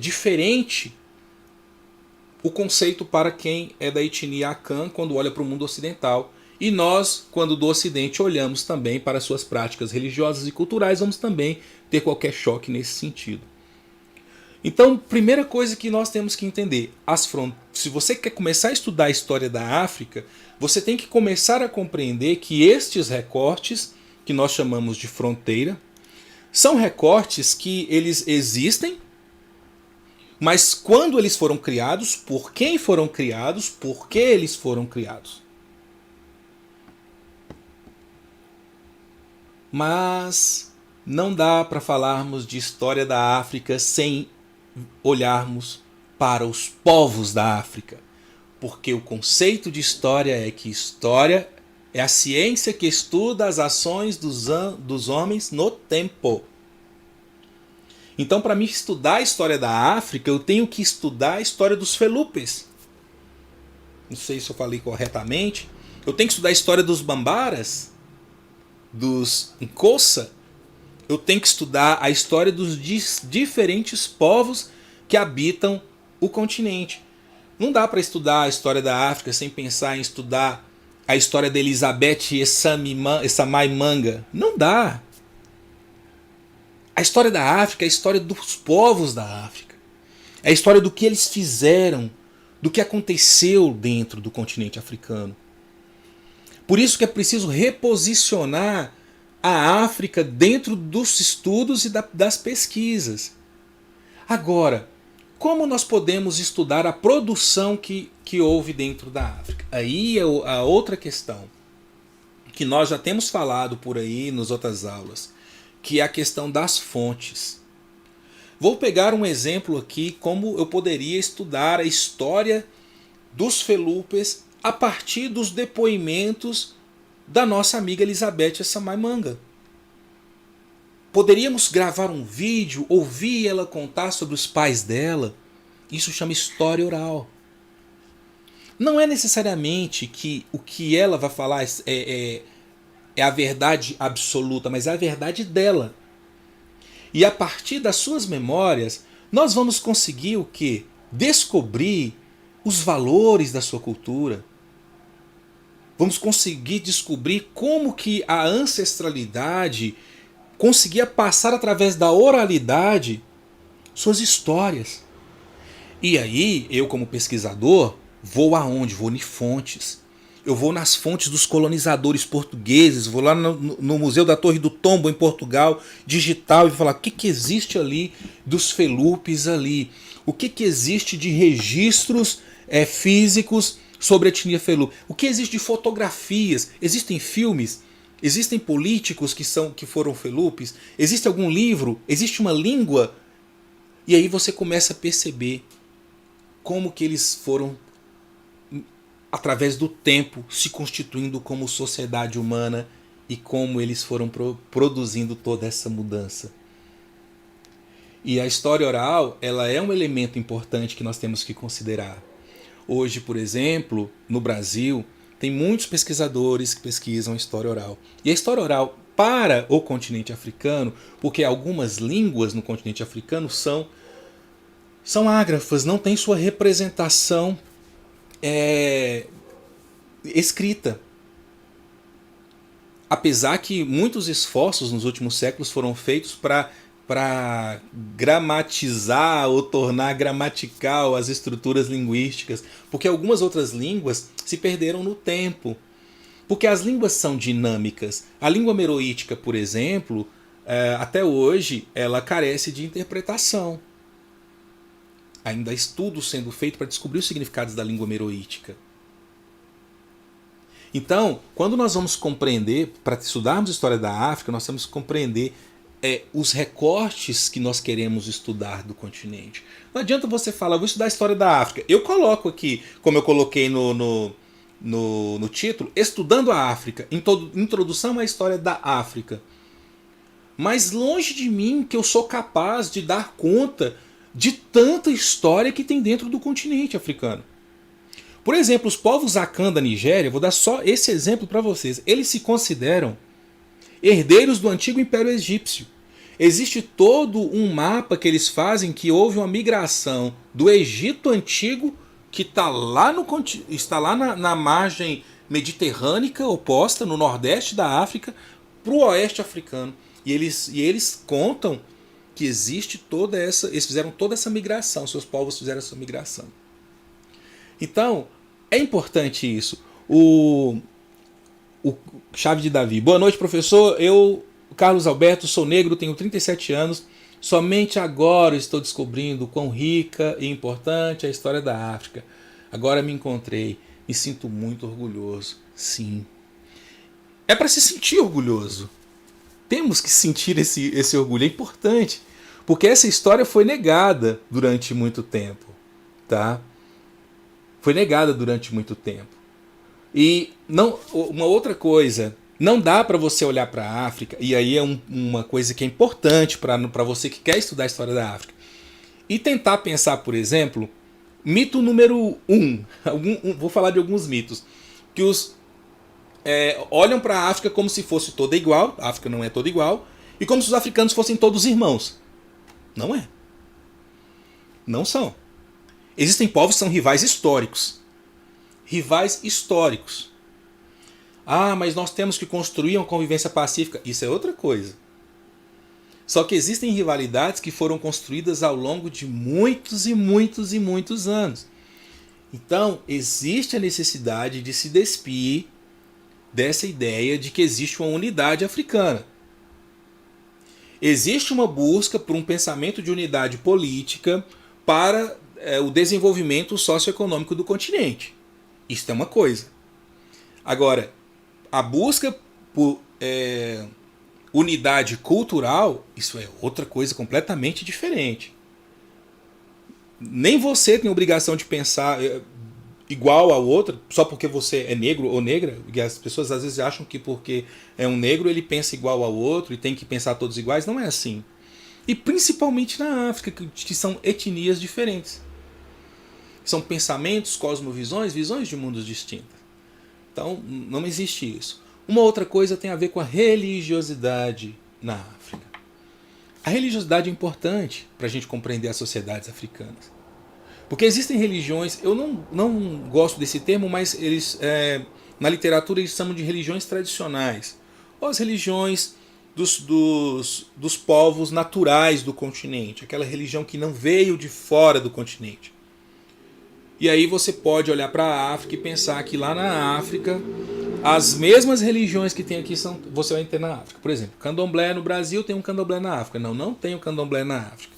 diferente o conceito para quem é da etnia Akan quando olha para o mundo ocidental. E nós, quando do Ocidente, olhamos também para suas práticas religiosas e culturais, vamos também ter qualquer choque nesse sentido. Então, primeira coisa que nós temos que entender, se você quer começar a estudar a história da África, você tem que começar a compreender que estes recortes, que nós chamamos de fronteira, são recortes que eles existem, mas quando eles foram criados, por quem foram criados, por que eles foram criados. Mas não dá para falarmos de história da África sem olharmos para os povos da África. Porque o conceito de história é que história é a ciência que estuda as ações dos homens no tempo. Então, para mim estudar a história da África, eu tenho que estudar a história dos Felupes. Não sei se eu falei corretamente. Eu tenho que estudar a história dos Bambaras, dos Nkossa. Eu tenho que estudar a história dos diferentes povos que habitam o continente. Não dá para estudar a história da África sem pensar em estudar a história de Elizabeth Essamay Manga. Não dá. A história da África é a história dos povos da África. É a história do que eles fizeram, do que aconteceu dentro do continente africano. Por isso que é preciso reposicionar a África dentro dos estudos e das pesquisas. Agora, como nós podemos estudar a produção que houve dentro da África? Aí é a outra questão, que nós já temos falado por aí nas outras aulas, que é a questão das fontes. Vou pegar um exemplo aqui como eu poderia estudar a história dos Felupes a partir dos depoimentos da nossa amiga Elizabeth Sammaemanga. Poderíamos gravar um vídeo, ouvir ela contar sobre os pais dela. Isso chama história oral. Não é necessariamente que o que ela vai falar é a verdade absoluta, mas é a verdade dela. E a partir das suas memórias, nós vamos conseguir o quê? Descobrir os valores da sua cultura. Vamos conseguir descobrir como que a ancestralidade conseguia passar através da oralidade suas histórias. E aí, eu como pesquisador, vou aonde? Vou em fontes. Eu vou nas fontes dos colonizadores portugueses, vou lá no Museu da Torre do Tombo, em Portugal, digital, e vou falar o que existe ali dos Felupes ali. O que existe de registros físicos sobre a etnia Felupe. O que existe de fotografias? Existem filmes? Existem políticos que foram Felupes? Existe algum livro? Existe uma língua? E aí você começa a perceber como que eles foram, através do tempo, se constituindo como sociedade humana e como eles foram produzindo toda essa mudança. E a história oral, ela é um elemento importante que nós temos que considerar. Hoje, por exemplo, no Brasil, tem muitos pesquisadores que pesquisam história oral. E a história oral para o continente africano, porque algumas línguas no continente africano são ágrafas, não tem sua representação escrita. Apesar que muitos esforços nos últimos séculos foram feitos para gramatizar ou tornar gramatical as estruturas linguísticas, porque algumas outras línguas se perderam no tempo. Porque as línguas são dinâmicas. A língua meroítica, por exemplo, até hoje, ela carece de interpretação. Ainda há estudos sendo feitos para descobrir os significados da língua meroítica. Então, quando nós vamos compreender, para estudarmos a história da África, nós temos que compreender os recortes que nós queremos estudar do continente. Não adianta você falar, vou estudar a história da África. Eu coloco aqui, como eu coloquei no título, Estudando a África, Introdução à História da África. Mas longe de mim que eu sou capaz de dar conta de tanta história que tem dentro do continente africano. Por exemplo, os povos Akan da Nigéria, vou dar só esse exemplo para vocês, eles se consideram herdeiros do antigo Império Egípcio. Existe todo um mapa que eles fazem que houve uma migração do Egito Antigo, que está lá na margem mediterrânica oposta, no nordeste da África, para o oeste africano. E eles contam que existe eles fizeram toda essa migração, seus povos fizeram essa migração. Então, é importante isso. O Chave de Davi. Boa noite, professor. Eu, Carlos Alberto, sou negro, tenho 37 anos. Somente agora estou descobrindo quão rica e importante é a história da África. Agora me encontrei. Me sinto muito orgulhoso. Sim. É para se sentir orgulhoso. Temos que sentir esse orgulho. É importante. Porque essa história foi negada durante muito tempo. Tá? Foi negada durante muito tempo. E uma outra coisa, não dá para você olhar para a África, e aí é uma coisa que é importante para você que quer estudar a história da África, e tentar pensar, por exemplo, mito número 1, vou falar de alguns mitos, que olham para a África como se fosse toda igual, a África não é toda igual, e como se os africanos fossem todos irmãos. Não é. Não são. Existem povos que são rivais históricos. Rivais históricos. Ah, mas nós temos que construir uma convivência pacífica. Isso é outra coisa. Só que existem rivalidades que foram construídas ao longo de muitos e muitos e muitos anos. Então, existe a necessidade de se despir dessa ideia de que existe uma unidade africana. Existe uma busca por um pensamento de unidade política para o desenvolvimento socioeconômico do continente. Isso é uma coisa. Agora, a busca por unidade cultural, isso é outra coisa completamente diferente. Nem você tem obrigação de pensar igual ao outro, só porque você é negro ou negra. E as pessoas às vezes acham que porque é um negro ele pensa igual ao outro e tem que pensar todos iguais. Não é assim. E principalmente na África, que são etnias diferentes. São pensamentos, cosmovisões, visões de mundos distintas. Então não existe isso. Uma outra coisa tem a ver com a religiosidade na África. A religiosidade é importante para a gente compreender as sociedades africanas. Porque existem religiões, eu não gosto desse termo, mas eles na literatura eles chamam de religiões tradicionais. Ou as religiões dos povos naturais do continente. Aquela religião que não veio de fora do continente. E aí você pode olhar para a África e pensar que lá na África as mesmas religiões que tem aqui você vai ter na África. Por exemplo, candomblé no Brasil tem um candomblé na África. Não, não tem um candomblé na África.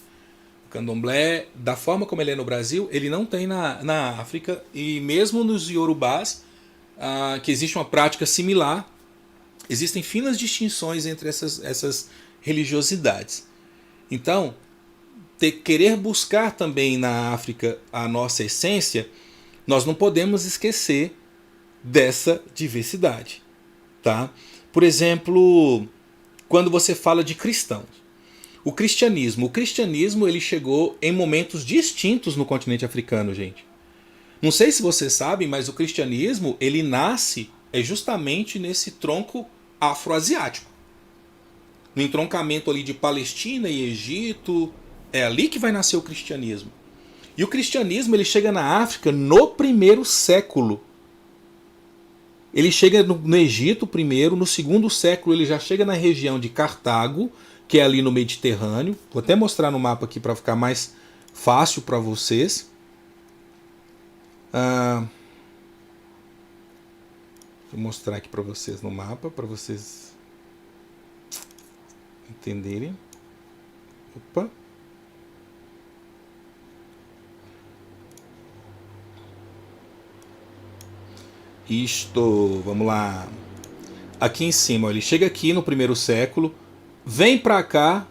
O candomblé, da forma como ele é no Brasil, ele não tem na África. E mesmo nos iorubás, que existe uma prática similar, existem finas distinções entre essas religiosidades. Então, querer buscar também na África a nossa essência, nós não podemos esquecer dessa diversidade, tá? Por exemplo, quando você fala de cristãos, o cristianismo ele chegou em momentos distintos no continente africano, gente. Não sei se vocês sabem, mas o cristianismo ele nasce justamente nesse tronco afroasiático, no entroncamento ali de Palestina e Egito. É ali que vai nascer o cristianismo. E o cristianismo ele chega na África no primeiro século. Ele chega no Egito primeiro, no segundo século ele já chega na região de Cartago, que é ali no Mediterrâneo. Vou até mostrar no mapa aqui para ficar mais fácil para vocês. Vou mostrar aqui para vocês no mapa, para vocês entenderem. Opa! Isto, vamos lá. Aqui em cima, ó, ele chega aqui no primeiro século, vem para cá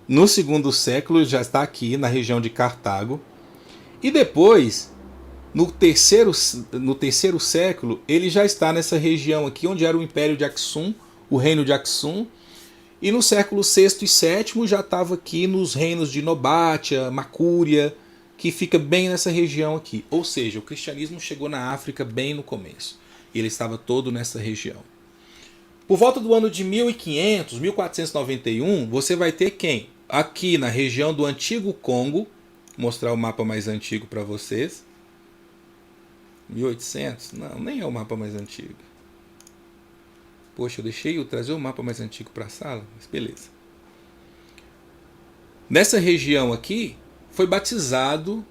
no segundo século, já está aqui na região de Cartago. E depois, no terceiro século, ele já está nessa região aqui, onde era o Império de Aksum, o Reino de Aksum. E no século VI e VII já estava aqui nos reinos de Nobátia, Macúria, que fica bem nessa região aqui. Ou seja, o cristianismo chegou na África bem no começo. E ele estava todo nessa região. Por volta do ano de 1500, 1491, você vai ter quem? Aqui na região do antigo Congo, vou mostrar o mapa mais antigo para vocês. 1800? Não, nem é o mapa mais antigo. Poxa, eu trazer o mapa mais antigo para a sala, mas beleza. Nessa região aqui, foi batizado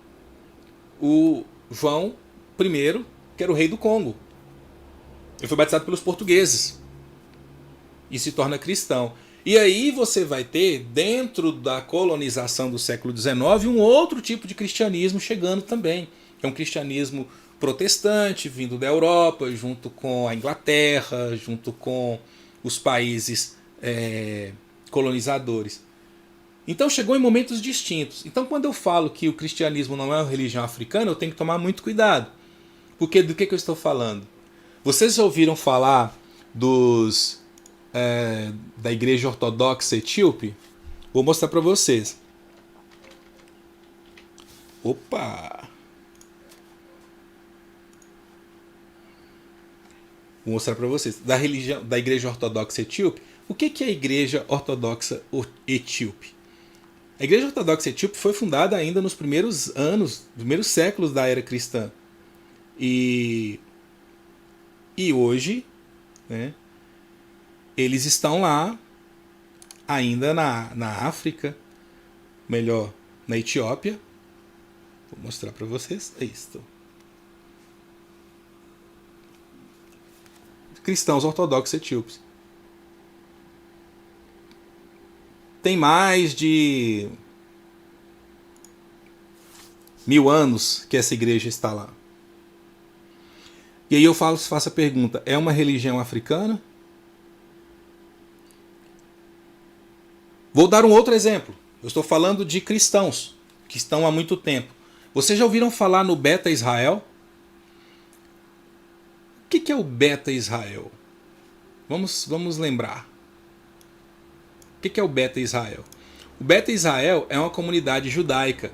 o João I, que era o rei do Congo. Ele foi batizado pelos portugueses e se torna cristão. E aí você vai ter, dentro da colonização do século XIX, um outro tipo de cristianismo chegando também. É um cristianismo protestante, vindo da Europa, junto com a Inglaterra, junto com os países colonizadores. Então chegou em momentos distintos. Então quando eu falo que o cristianismo não é uma religião africana, eu tenho que tomar muito cuidado. Porque do que eu estou falando? Vocês já ouviram falar da Igreja Ortodoxa Etíope? Vou mostrar para vocês. Opa! Vou mostrar para vocês. Da Igreja Ortodoxa Etíope. O que é a Igreja Ortodoxa Etíope? A Igreja Ortodoxa Etíope foi fundada ainda nos primeiros séculos da era cristã. E hoje, né, eles estão lá, ainda na África, melhor, na Etiópia. Vou mostrar para vocês. É isto. Cristãos ortodoxos etíopes. Tem mais de 1000 anos que essa igreja está lá. E aí eu faço a pergunta, é uma religião africana? Vou dar um outro exemplo. Eu estou falando de cristãos que estão há muito tempo. Vocês já ouviram falar no Beta Israel? O que é o Beta Israel? Vamos lembrar. O que é o Beta Israel? O Beta Israel é uma comunidade judaica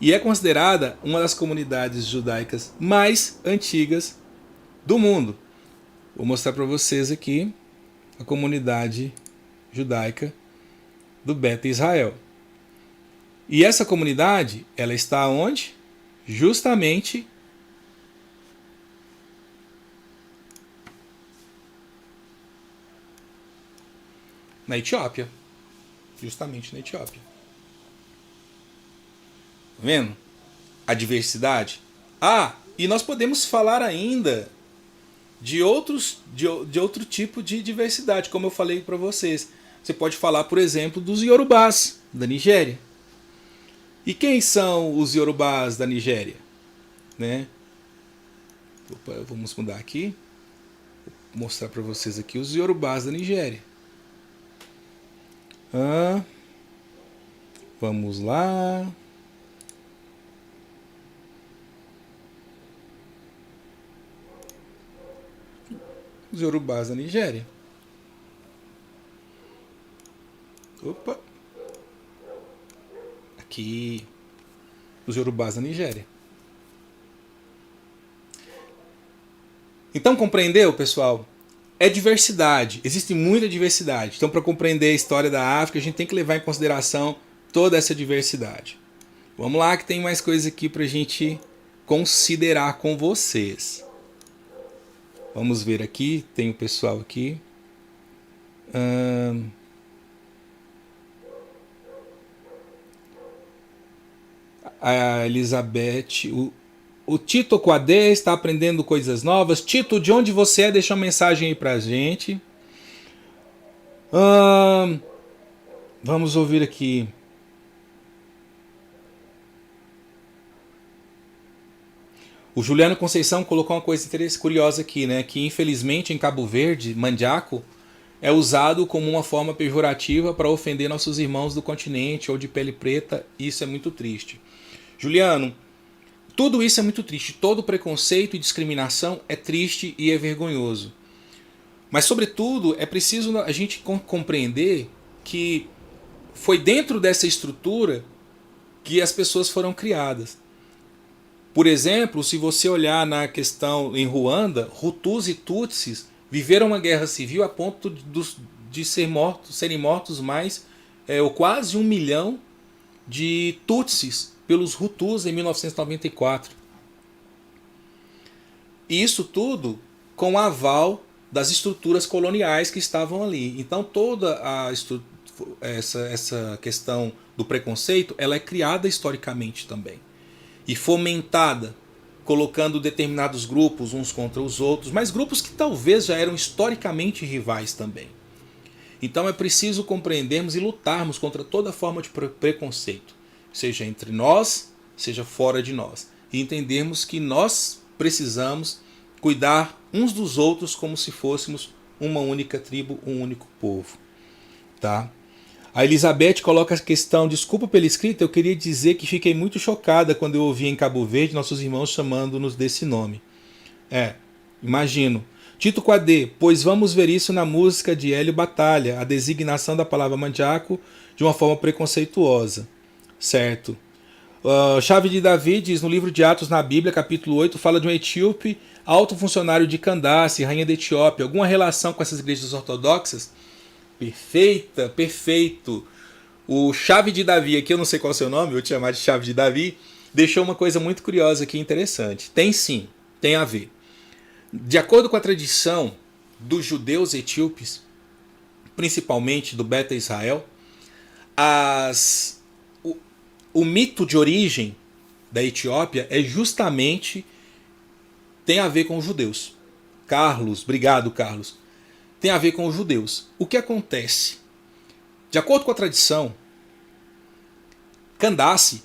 e é considerada uma das comunidades judaicas mais antigas do mundo. Vou mostrar para vocês aqui a comunidade judaica do Beta Israel. E essa comunidade, ela está onde? Justamente na Etiópia. Justamente na Etiópia. Tá vendo? A diversidade. Ah, e nós podemos falar ainda de outro tipo de diversidade, como eu falei para vocês. Você pode falar, por exemplo, dos Yorubás da Nigéria. E quem são os Yorubás da Nigéria? Né? Opa, vamos mudar aqui. Vou mostrar para vocês aqui os Yorubás da Nigéria. Vamos lá. Os Yorubás da Nigéria. Opa. Aqui. Os Yorubás da Nigéria. Então compreendeu, pessoal? É diversidade. Existe muita diversidade. Então, para compreender a história da África, a gente tem que levar em consideração toda essa diversidade. Vamos lá que tem mais coisa aqui para a gente considerar com vocês. Vamos ver aqui. Tem o pessoal aqui. A Elizabeth... O Tito Quadê está aprendendo coisas novas. Tito, de onde você é? Deixa uma mensagem aí pra gente. Vamos ouvir aqui. O Juliano Conceição colocou uma coisa curiosa aqui, né? Que infelizmente em Cabo Verde, mandiaco é usado como uma forma pejorativa para ofender nossos irmãos do continente ou de pele preta. Isso é muito triste. Juliano, tudo isso é muito triste. Todo preconceito e discriminação é triste e é vergonhoso. Mas, sobretudo, é preciso a gente compreender que foi dentro dessa estrutura que as pessoas foram criadas. Por exemplo, se você olhar na questão em Ruanda, Hutus e Tutsis viveram uma guerra civil a ponto de serem mortos mais, ou quase 1 milhão de Tutsis pelos Hutus em 1994. E isso tudo com o aval das estruturas coloniais que estavam ali. Então toda essa questão do preconceito, ela é criada historicamente também. E fomentada, colocando determinados grupos uns contra os outros, mas grupos que talvez já eram historicamente rivais também. Então é preciso compreendermos e lutarmos contra toda forma de preconceito, seja entre nós, seja fora de nós. E entendermos que nós precisamos cuidar uns dos outros como se fôssemos uma única tribo, um único povo. Tá? A Elizabeth coloca a questão, desculpa pela escrita, eu queria dizer que fiquei muito chocada quando eu ouvi em Cabo Verde nossos irmãos chamando-nos desse nome. Imagino. Tito Quadê, pois vamos ver isso na música de Hélio Batalha, a designação da palavra mandiaco de uma forma preconceituosa. Certo. Chave de Davi diz no livro de Atos na Bíblia, capítulo 8, fala de um etíope, alto funcionário de Candace, rainha da Etiópia. Alguma relação com essas igrejas ortodoxas? Perfeita, perfeito. O Chave de Davi, aqui eu não sei qual é o seu nome, eu vou te chamar de Chave de Davi, deixou uma coisa muito curiosa aqui, interessante. Tem sim, tem a ver. De acordo com a tradição dos judeus etíopes, principalmente do Beta Israel, o mito de origem da Etiópia é justamente tem a ver com os judeus. Carlos, obrigado Carlos. Tem a ver com os judeus. O que acontece? De acordo com a tradição, Candace,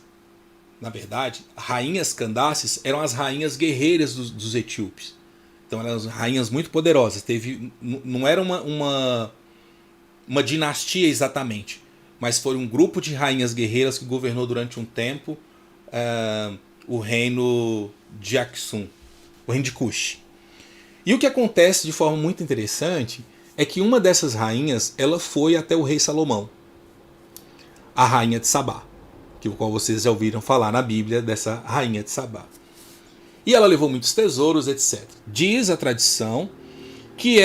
na verdade, rainhas Candaces eram as rainhas guerreiras dos etíopes. Então eram rainhas muito poderosas. Não era uma dinastia exatamente, mas foi um grupo de rainhas guerreiras que governou durante um tempo o reino de Aksum, o reino de Kush. E o que acontece de forma muito interessante é que uma dessas rainhas, ela foi até o rei Salomão, a rainha de Sabá, que o qual vocês já ouviram falar na Bíblia dessa rainha de Sabá. E ela levou muitos tesouros, etc. Diz a tradição que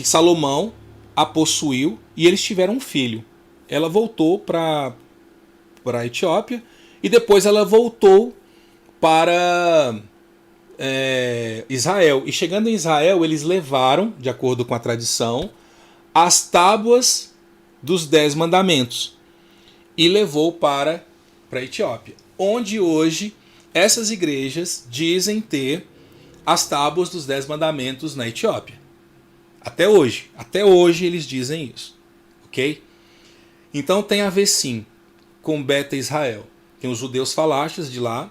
Salomão a possuiu e eles tiveram um filho. Ela voltou para a Etiópia e depois ela voltou para Israel. E chegando em Israel, eles levaram, de acordo com a tradição, as tábuas dos 10 mandamentos e levou para a Etiópia, onde hoje essas igrejas dizem ter as tábuas dos 10 mandamentos na Etiópia. Até hoje eles dizem isso, ok? Então tem a ver sim com Beta Israel. Tem os judeus falastas de lá,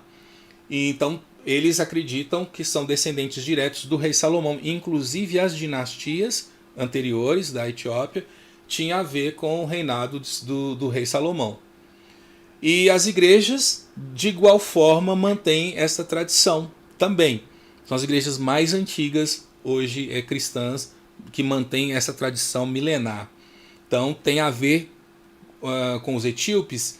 e então eles acreditam que são descendentes diretos do rei Salomão. Inclusive as dinastias anteriores da Etiópia tinham a ver com o reinado do rei Salomão. E as igrejas, de igual forma, mantêm essa tradição também. São as igrejas mais antigas, hoje cristãs, que mantêm essa tradição milenar. Então tem a ver com os etíopes?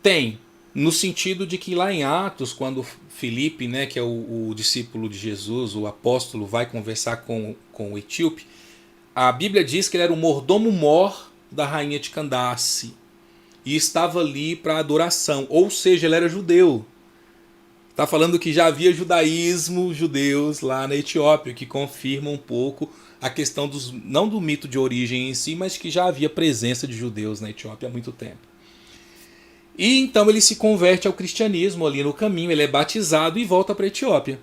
Tem, no sentido de que lá em Atos, quando Filipe, né, que é o discípulo de Jesus, o apóstolo, vai conversar com o etíope, a Bíblia diz que ele era o mordomo-mor da rainha de Candace e estava ali para adoração, ou seja, ele era judeu. Está falando que já havia judaísmo, judeus lá na Etiópia, que confirma um pouco a questão não do mito de origem em si, mas que já havia presença de judeus na Etiópia há muito tempo. E então ele se converte ao cristianismo ali no caminho, ele é batizado e volta para a Etiópia.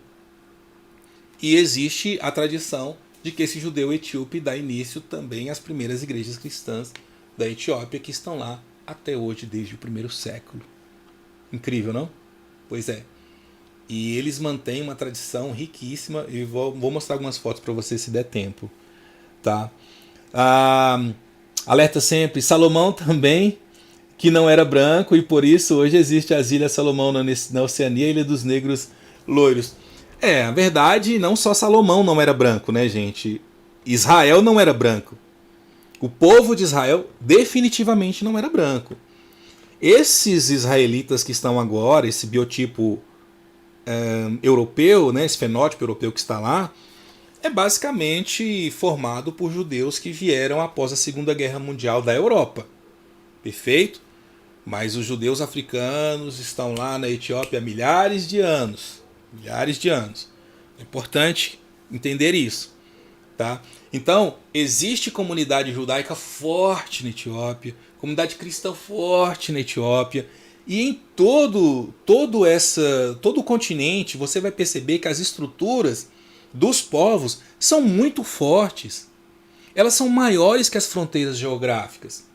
E existe a tradição de que esse judeu etíope dá início também às primeiras igrejas cristãs da Etiópia, que estão lá até hoje, desde o primeiro século. Incrível, não? Pois é. E eles mantêm uma tradição riquíssima, e vou mostrar algumas fotos para você se der tempo. Tá? Alerta sempre, Salomão também, que não era branco, e por isso hoje existe as Ilhas Salomão na Oceania, Ilha dos Negros Loiros. A verdade, não só Salomão não era branco, né, gente? Israel não era branco. O povo de Israel definitivamente não era branco. Esses israelitas que estão agora, esse biotipo europeu, né, esse fenótipo europeu que está lá, é basicamente formado por judeus que vieram após a Segunda Guerra Mundial da Europa. Perfeito? Mas os judeus africanos estão lá na Etiópia há milhares de anos. Milhares de anos. É importante entender isso. Tá? Então, existe comunidade judaica forte na Etiópia, comunidade cristã forte na Etiópia, e em todo o continente você vai perceber que as estruturas dos povos são muito fortes. Elas são maiores que as fronteiras geográficas.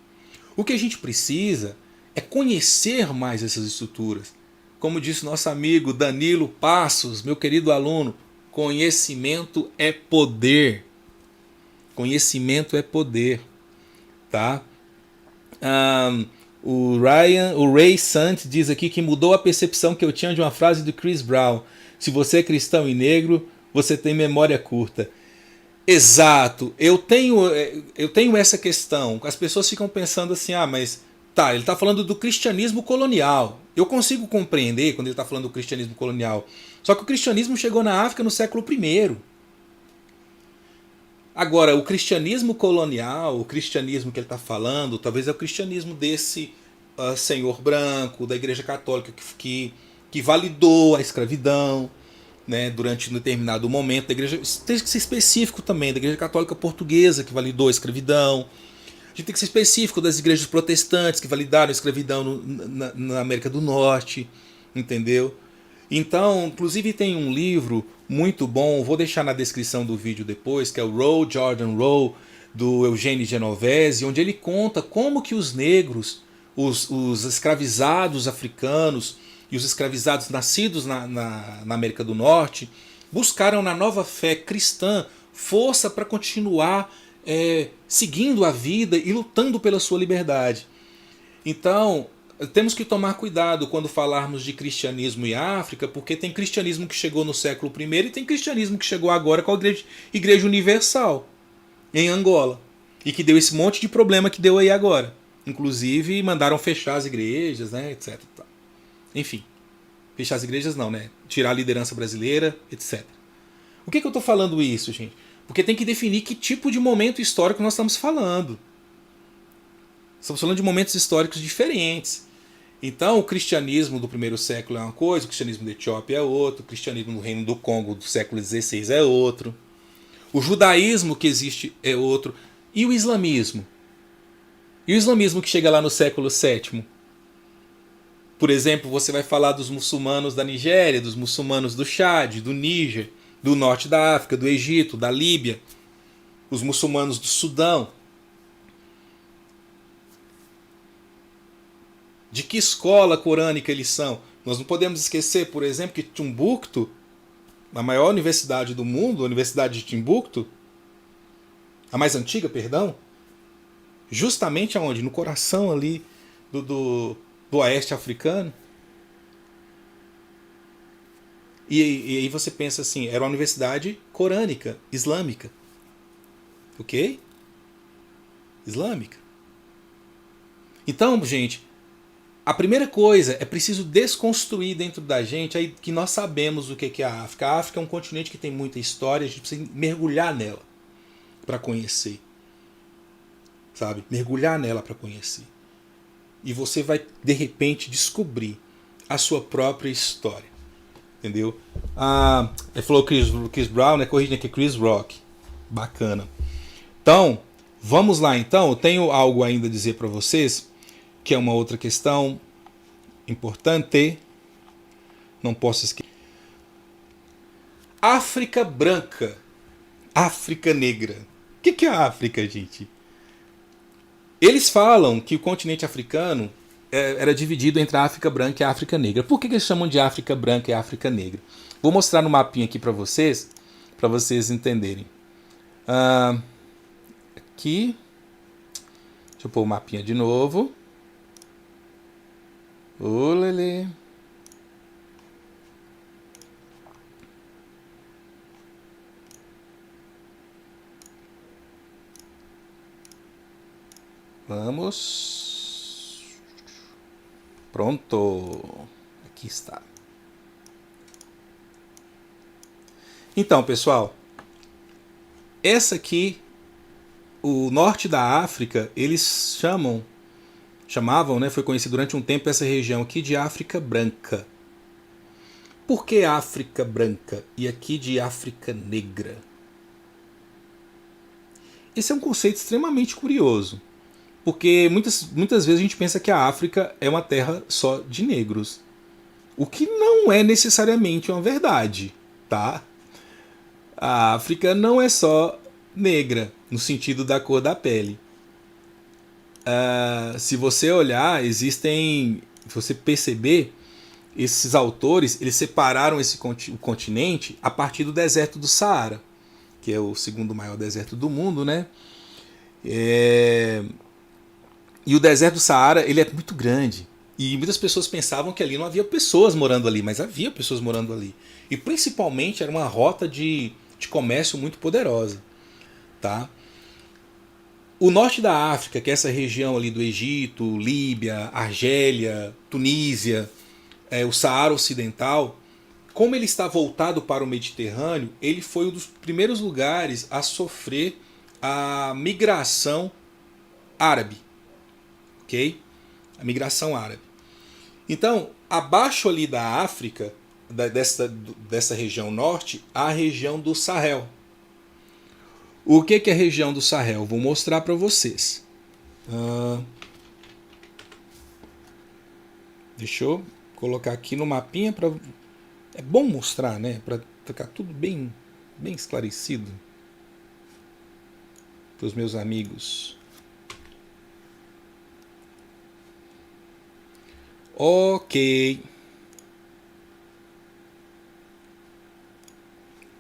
O que a gente precisa é conhecer mais essas estruturas. Como disse nosso amigo Danilo Passos, meu querido aluno, conhecimento é poder. Conhecimento é poder. Tá? O Ray Sant diz aqui que mudou a percepção que eu tinha de uma frase do Chris Brown. Se você é cristão e negro, você tem memória curta. Exato. Eu tenho essa questão. As pessoas ficam pensando assim, mas tá, ele está falando do cristianismo colonial. Eu consigo compreender quando ele está falando do cristianismo colonial. Só que o cristianismo chegou na África no século I. Agora, o cristianismo colonial, o cristianismo que ele está falando, talvez é o cristianismo desse senhor branco, da Igreja Católica, que validou a escravidão, né, durante um determinado momento. Da igreja, tem que ser específico também, da Igreja Católica Portuguesa, que validou a escravidão. A gente tem que ser específico das igrejas protestantes, que validaram a escravidão na América do Norte, entendeu? Então, inclusive tem um livro muito bom, vou deixar na descrição do vídeo depois, que é o Roe, Jordan Roe, do Eugênio Genovese, onde ele conta como que os negros, os escravizados africanos e os escravizados nascidos na América do Norte, buscaram na nova fé cristã força para continuar seguindo a vida e lutando pela sua liberdade. Então, temos que tomar cuidado quando falarmos de cristianismo e África, porque tem cristianismo que chegou no século I e tem cristianismo que chegou agora com a Igreja Universal, em Angola. E que deu esse monte de problema que deu aí agora. Inclusive, mandaram fechar as igrejas, né, etc. Enfim, fechar as igrejas não, né? Tirar a liderança brasileira, etc. Por que eu estou falando isso, gente? Porque tem que definir que tipo de momento histórico nós estamos falando. Estamos falando de momentos históricos diferentes. Então, o cristianismo do primeiro século é uma coisa, o cristianismo da Etiópia é outro, o cristianismo do Reino do Congo do século XVI é outro, o judaísmo que existe é outro, e o islamismo? E o islamismo que chega lá no século VII? Por exemplo, você vai falar dos muçulmanos da Nigéria, dos muçulmanos do Chad, do Níger, do norte da África, do Egito, da Líbia, os muçulmanos do Sudão. De que escola corânica eles são? Nós não podemos esquecer, por exemplo, que Timbuktu, a maior universidade do mundo, a Universidade de Timbuktu, a mais antiga, perdão, justamente aonde? No coração ali do oeste africano. E aí você pensa assim, era uma universidade corânica, islâmica. Ok? Islâmica. Então, gente, a primeira coisa é preciso desconstruir dentro da gente aí que nós sabemos o que é a África. A África é um continente que tem muita história, a gente precisa mergulhar nela para conhecer. Sabe? Mergulhar nela para conhecer. E você vai, de repente, descobrir a sua própria história. Entendeu? Ele falou Chris Brown, né? Corrigem aqui, Chris Rock. Bacana. Então, vamos lá então. Eu tenho algo ainda a dizer para vocês, que é uma outra questão importante. Não posso esquecer. África branca. África negra. O que é a África, gente? Eles falam que o continente africano era dividido entre a África branca e a África negra. Por que eles chamam de África branca e África negra? Vou mostrar no mapinha aqui para vocês entenderem. Aqui, deixa eu pôr o mapinha de novo. Olele. Vamos. Pronto. Aqui está. Então, pessoal, essa aqui, o norte da África, eles chamavam, né, foi conhecido durante um tempo essa região aqui de África branca. Por que África branca e aqui de África negra? Esse é um conceito extremamente curioso, porque muitas vezes a gente pensa que a África é uma terra só de negros, o que não é necessariamente uma verdade, tá? A África não é só negra, no sentido da cor da pele. Se você olhar, se você perceber, esses autores eles separaram o continente a partir do deserto do Saara, que é o segundo maior deserto do mundo, né? E o deserto do Saara ele é muito grande. E muitas pessoas pensavam que ali não havia pessoas morando ali, mas havia pessoas morando ali. E principalmente era uma rota de comércio muito poderosa. Tá? O norte da África, que é essa região ali do Egito, Líbia, Argélia, Tunísia, o Saara Ocidental, como ele está voltado para o Mediterrâneo, ele foi um dos primeiros lugares a sofrer a migração árabe. Ok? A migração árabe. Então, abaixo ali da África, dessa região norte, há a região do Sahel. O que é a região do Sahel? Vou mostrar para vocês. Deixa eu colocar aqui no mapinha para é bom mostrar, né? Para ficar tudo bem esclarecido para os meus amigos. Ok.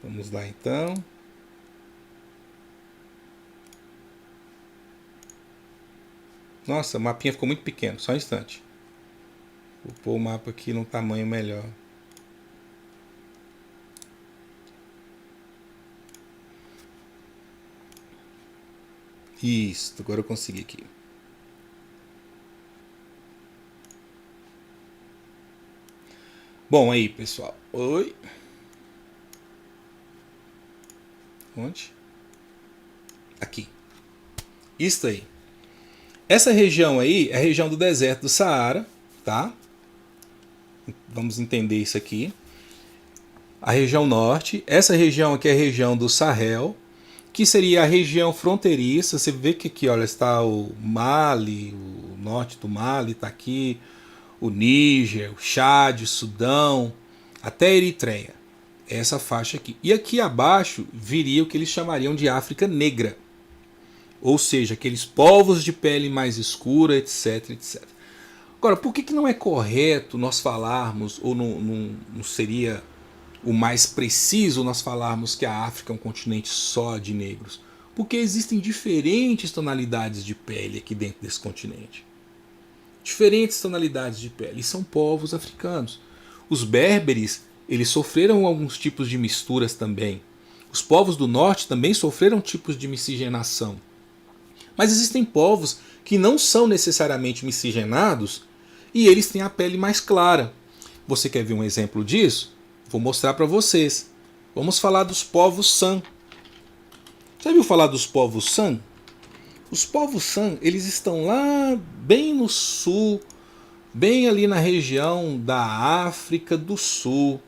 Vamos lá então. Nossa, o mapinha ficou muito pequeno, só um instante. Vou pôr o mapa aqui num tamanho melhor. Isso, agora eu consegui aqui. Bom, aí, pessoal. Oi. Onde? Aqui. Isso aí. Essa região aí é a região do deserto do Saara, tá? Vamos entender isso aqui. A região norte. Essa região aqui é a região do Sahel, que seria a região fronteiriça. Você vê que aqui, olha, está o Mali, o norte do Mali está aqui, o Níger, o Chad, o Sudão, até a Eritreia. Essa faixa aqui. E aqui abaixo viria o que eles chamariam de África Negra. Ou seja, aqueles povos de pele mais escura, etc, etc. Agora, por que não é correto nós falarmos, ou não seria o mais preciso nós falarmos que a África é um continente só de negros? Porque existem diferentes tonalidades de pele aqui dentro desse continente. Diferentes tonalidades de pele. E são povos africanos. Os berberes, eles sofreram alguns tipos de misturas também. Os povos do norte também sofreram tipos de miscigenação. Mas existem povos que não são necessariamente miscigenados e eles têm a pele mais clara. Você quer ver um exemplo disso? Vou mostrar para vocês. Vamos falar dos povos San. Já viu falar dos povos San? Os povos San, eles estão lá bem no sul, bem ali na região da África do Sul.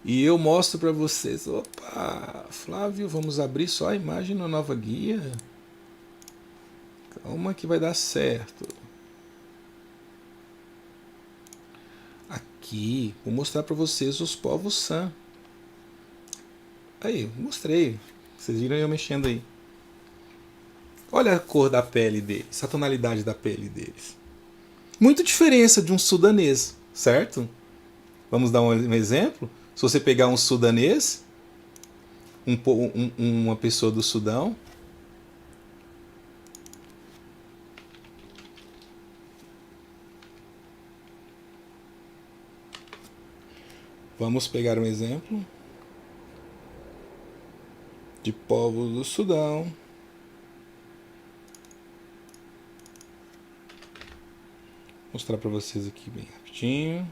E eu mostro para vocês. Opa, Flávio, vamos abrir só a imagem na nova guia. Calma que vai dar certo. Aqui, vou mostrar para vocês os povos San. Aí, mostrei. Vocês viram eu mexendo aí. Olha a cor da pele deles, a tonalidade da pele deles. Muita diferença de um sudanês, certo? Vamos dar um exemplo? Se você pegar um sudanês, uma pessoa do Sudão, vamos pegar um exemplo de povos do Sudão. Vou mostrar para vocês aqui bem rapidinho.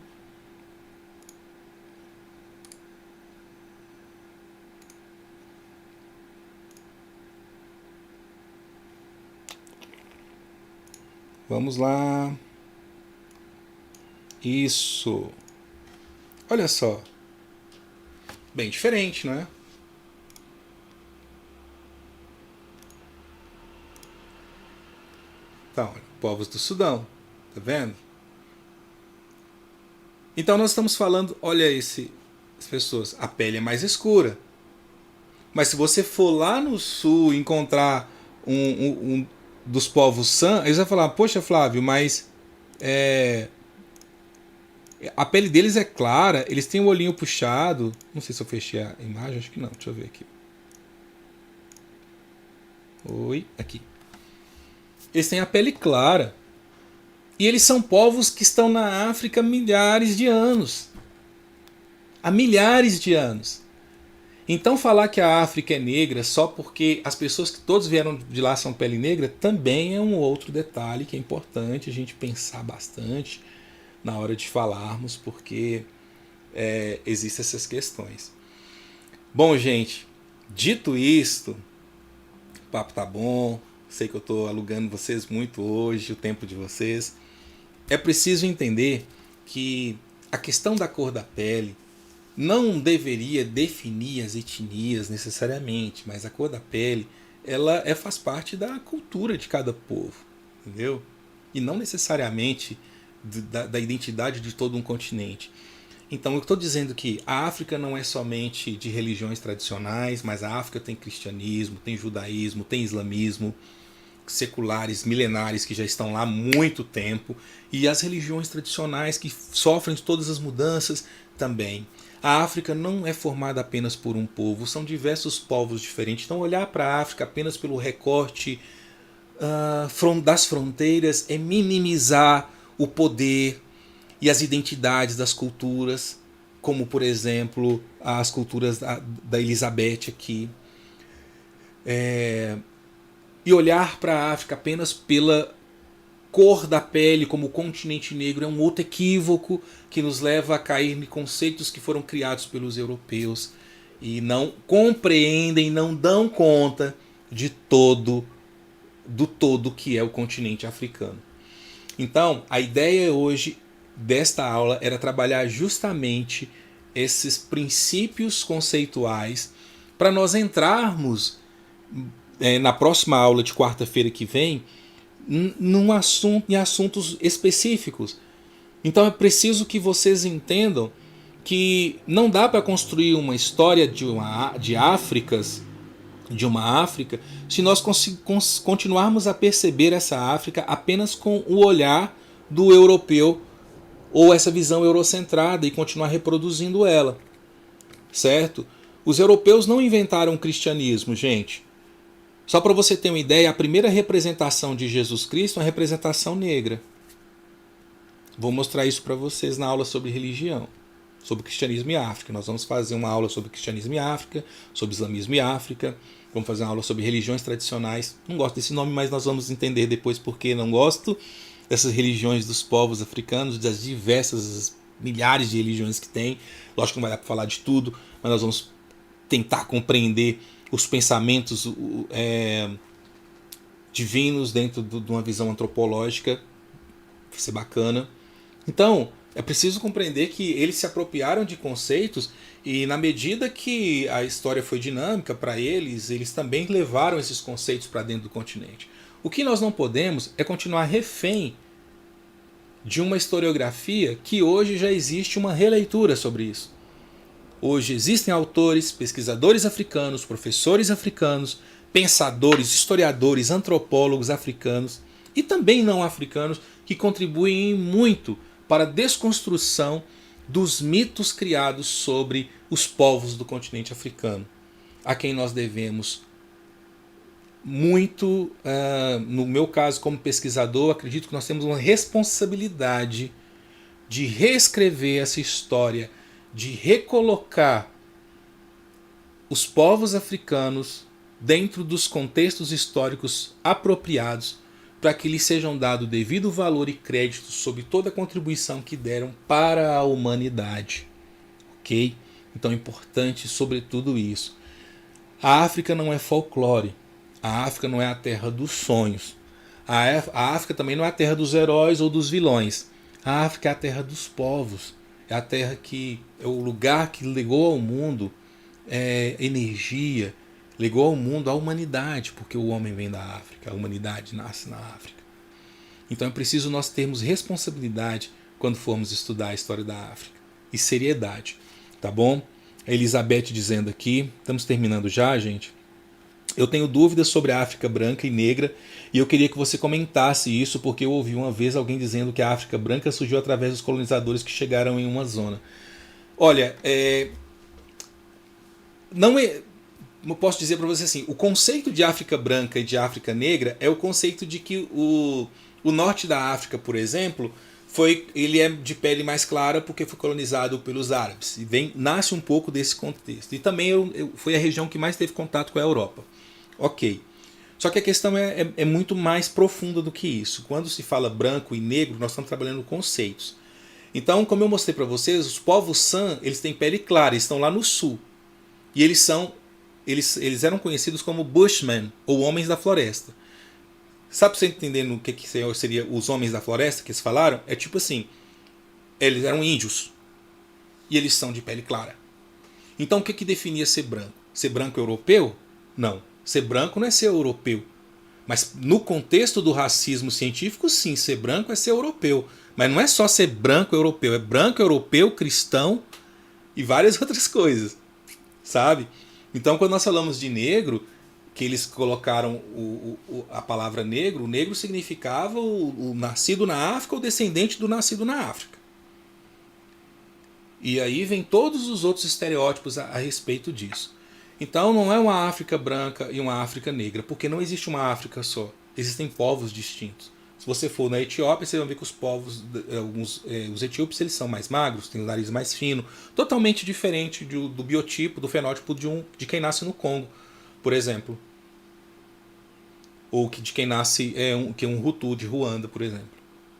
Vamos lá. Isso. Olha só. Bem diferente, não é? Então, olha, povos do Sudão. Tá vendo? Então nós estamos falando, olha as pessoas, a pele é mais escura. Mas se você for lá no sul e encontrar um dos povos San, eles vão falar, poxa Flávio, mas a pele deles é clara, eles têm o olhinho puxado. Não sei se eu fechei a imagem, acho que não, deixa eu ver aqui. Oi, aqui. Eles têm a pele clara. E eles são povos que estão na África há milhares de anos. Há milhares de anos. Então falar que a África é negra só porque as pessoas que todos vieram de lá são pele negra também é um outro detalhe que é importante a gente pensar bastante na hora de falarmos, porque existem essas questões. Bom, gente, dito isto, o papo tá bom, sei que eu estou alugando vocês muito hoje, o tempo de vocês. É preciso entender que a questão da cor da pele não deveria definir as etnias necessariamente, mas a cor da pele ela faz parte da cultura de cada povo, entendeu? E não necessariamente da identidade de todo um continente. Então eu estou dizendo que a África não é somente de religiões tradicionais, mas a África tem cristianismo, tem judaísmo, tem islamismo, seculares, milenares que já estão lá há muito tempo, e as religiões tradicionais que sofrem de todas as mudanças também. A África não é formada apenas por um povo, são diversos povos diferentes. Então olhar para a África apenas pelo recorte das fronteiras, é minimizar o poder e as identidades das culturas, como por exemplo as culturas da Elizabeth aqui, e olhar para a África apenas pela cor da pele como o continente negro é um outro equívoco que nos leva a cair em conceitos que foram criados pelos europeus e não compreendem, não dão conta de do todo que é o continente africano. Então, a ideia hoje desta aula era trabalhar justamente esses princípios conceituais para nós entrarmos na próxima aula de quarta-feira que vem em assuntos específicos. Então é preciso que vocês entendam que não dá para construir uma história de uma África, se nós continuarmos a perceber essa África apenas com o olhar do europeu ou essa visão eurocentrada e continuar reproduzindo ela, certo? Os europeus não inventaram o cristianismo, gente. Só para você ter uma ideia, a primeira representação de Jesus Cristo é uma representação negra. Vou mostrar isso para vocês na aula sobre religião, sobre cristianismo e África. Nós vamos fazer uma aula sobre cristianismo e África, sobre islamismo e África. Vamos fazer uma aula sobre religiões tradicionais. Não gosto desse nome, mas nós vamos entender depois por que não gosto dessas religiões dos povos africanos, das diversas milhares de religiões que tem. Lógico que não vai dar para falar de tudo, mas nós vamos tentar compreender os pensamentos divinos dentro de uma visão antropológica. Vai ser bacana. Então, é preciso compreender que eles se apropriaram de conceitos e na medida que a história foi dinâmica para eles, eles também levaram esses conceitos para dentro do continente. O que nós não podemos é continuar refém de uma historiografia que hoje já existe uma releitura sobre isso. Hoje existem autores, pesquisadores africanos, professores africanos, pensadores, historiadores, antropólogos africanos e também não africanos que contribuem muito para a desconstrução dos mitos criados sobre os povos do continente africano, a quem nós devemos muito. No meu caso, como pesquisador, acredito que nós temos uma responsabilidade de reescrever essa história, de recolocar os povos africanos dentro dos contextos históricos apropriados para que lhes sejam dado devido valor e crédito sobre toda a contribuição que deram para a humanidade. Ok? Então é importante sobre tudo isso. A África não é folclore. A África não é a terra dos sonhos. A África também não é a terra dos heróis ou dos vilões. A África é a terra dos povos. É a terra que é o lugar que legou ao mundo energia, legou ao mundo a humanidade, porque o homem vem da África, a humanidade nasce na África. Então é preciso nós termos responsabilidade quando formos estudar a história da África e seriedade, tá bom? A Elizabeth dizendo aqui, estamos terminando já, gente. Eu tenho dúvidas sobre a África branca e negra e eu queria que você comentasse isso porque eu ouvi uma vez alguém dizendo que a África branca surgiu através dos colonizadores que chegaram em uma zona. Olha, não é, eu posso dizer para você assim, o conceito de África branca e de África negra é o conceito de que o norte da África, por exemplo, ele é de pele mais clara porque foi colonizado pelos árabes e nasce um pouco desse contexto. E também foi a região que mais teve contato com a Europa. Ok. Só que a questão é muito mais profunda do que isso. Quando se fala branco e negro, nós estamos trabalhando conceitos. Então, como eu mostrei para vocês, os povos San, eles têm pele clara, eles estão lá no sul. E eles eram conhecidos como Bushmen, ou Homens da Floresta. Sabe você entendendo o que seria os Homens da Floresta que eles falaram? É tipo assim, eles eram índios. E eles são de pele clara. Então o que definia ser branco? Ser branco europeu? Não. Ser branco não é ser europeu. Mas no contexto do racismo científico, sim, ser branco é ser europeu. Mas não é só ser branco europeu, é branco europeu, cristão e várias outras coisas. Sabe? Então quando nós falamos de negro, que eles colocaram a palavra negro, o negro significava o nascido na África ou descendente do nascido na África. E aí vem todos os outros estereótipos a respeito disso. Então não é uma África branca e uma África negra, porque não existe uma África só. Existem povos distintos. Se você for na Etiópia, você vai ver que os povos, os etíopes, eles são mais magros, têm o nariz mais fino, totalmente diferente do biotipo, do fenótipo de quem nasce no Congo, por exemplo. Ou de quem nasce que é um Hutu de Ruanda, por exemplo.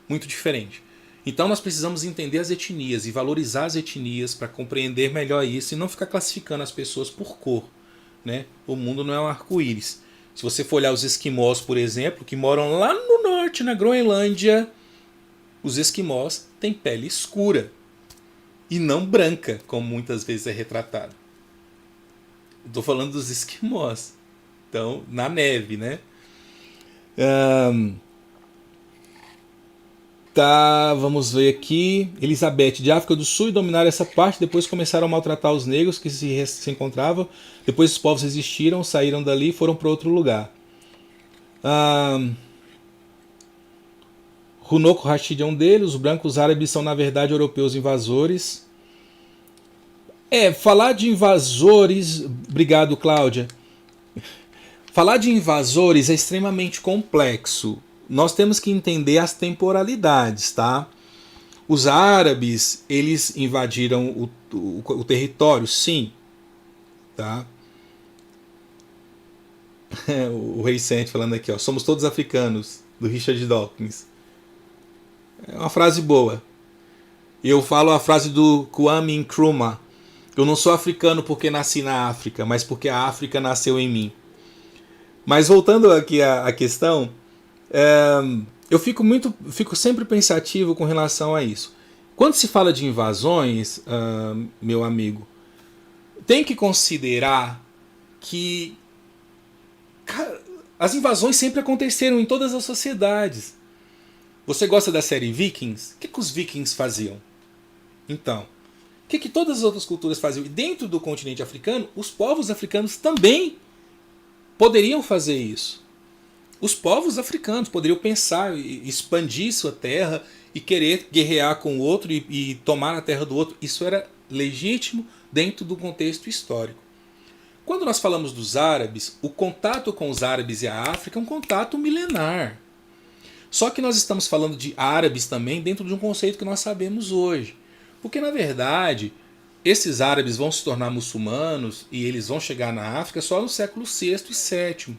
Muito diferente. Então nós precisamos entender as etnias e valorizar as etnias para compreender melhor isso e não ficar classificando as pessoas por cor. Né? O mundo não é um arco-íris. Se você for olhar os esquimós, por exemplo, que moram lá no norte, na Groenlândia, os esquimós têm pele escura e não branca, como muitas vezes é retratado. Estou falando dos esquimós. Então, na neve, né? Tá, vamos ver aqui. Elizabeth, de África do Sul, dominaram essa parte, depois começaram a maltratar os negros que se encontravam. Depois os povos resistiram, saíram dali e foram para outro lugar. Runoko Rashid é um deles. Os brancos árabes são, na verdade, europeus invasores. Falar de invasores... Obrigado, Cláudia. Falar de invasores é extremamente complexo. Nós temos que entender as temporalidades, tá? Os árabes, eles invadiram o território, sim. Tá? O Rei Sente falando aqui, ó, somos todos africanos, do Richard Dawkins. É uma frase boa. Eu falo a frase do Kwame Nkrumah. Eu não sou africano porque nasci na África, mas porque a África nasceu em mim. Mas voltando aqui à questão, eu fico sempre pensativo com relação a isso. Quando se fala de invasões, meu amigo, tem que considerar que as invasões sempre aconteceram em todas as sociedades. Você gosta da série Vikings? O que os Vikings faziam? Então, o que todas as outras culturas faziam? E dentro do continente africano, os povos africanos também poderiam fazer isso. Os povos africanos poderiam pensar e expandir sua terra e querer guerrear com o outro e tomar a terra do outro. Isso era legítimo dentro do contexto histórico. Quando nós falamos dos árabes, o contato com os árabes e a África é um contato milenar. Só que nós estamos falando de árabes também dentro de um conceito que nós sabemos hoje. Porque, na verdade, esses árabes vão se tornar muçulmanos e eles vão chegar na África só no século VI e VII.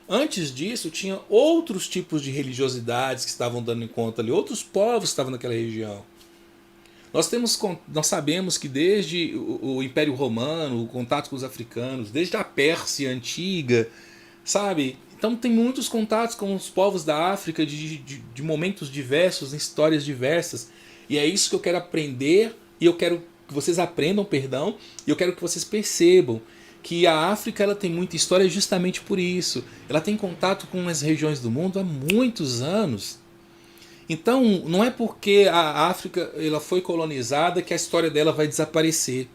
Antes disso, tinha outros tipos de religiosidades que estavam dando em conta ali, outros povos que estavam naquela região. Nós sabemos que desde o Império Romano, o contato com os africanos, desde a Pérsia antiga, sabe? Então tem muitos contatos com os povos da África de momentos diversos, em histórias diversas. E é isso que eu quero aprender, e eu quero que vocês aprendam, e eu quero que vocês percebam que a África ela tem muita história justamente por isso. Ela tem contato com as regiões do mundo há muitos anos. Então, não é porque a África ela foi colonizada que a história dela vai desaparecer.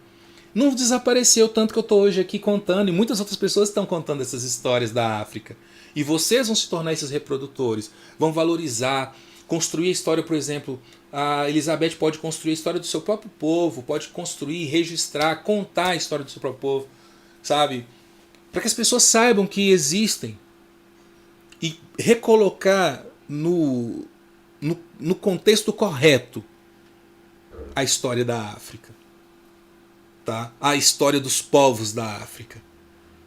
Não desapareceu tanto que eu estou hoje aqui contando, e muitas outras pessoas estão contando essas histórias da África. E vocês vão se tornar esses reprodutores, vão valorizar, construir a história, por exemplo, a Elizabeth pode construir a história do seu próprio povo, pode construir, registrar, contar a história do seu próprio povo, sabe? Para que as pessoas saibam que existem e recolocar no contexto correto a história da África, tá? A história dos povos da África.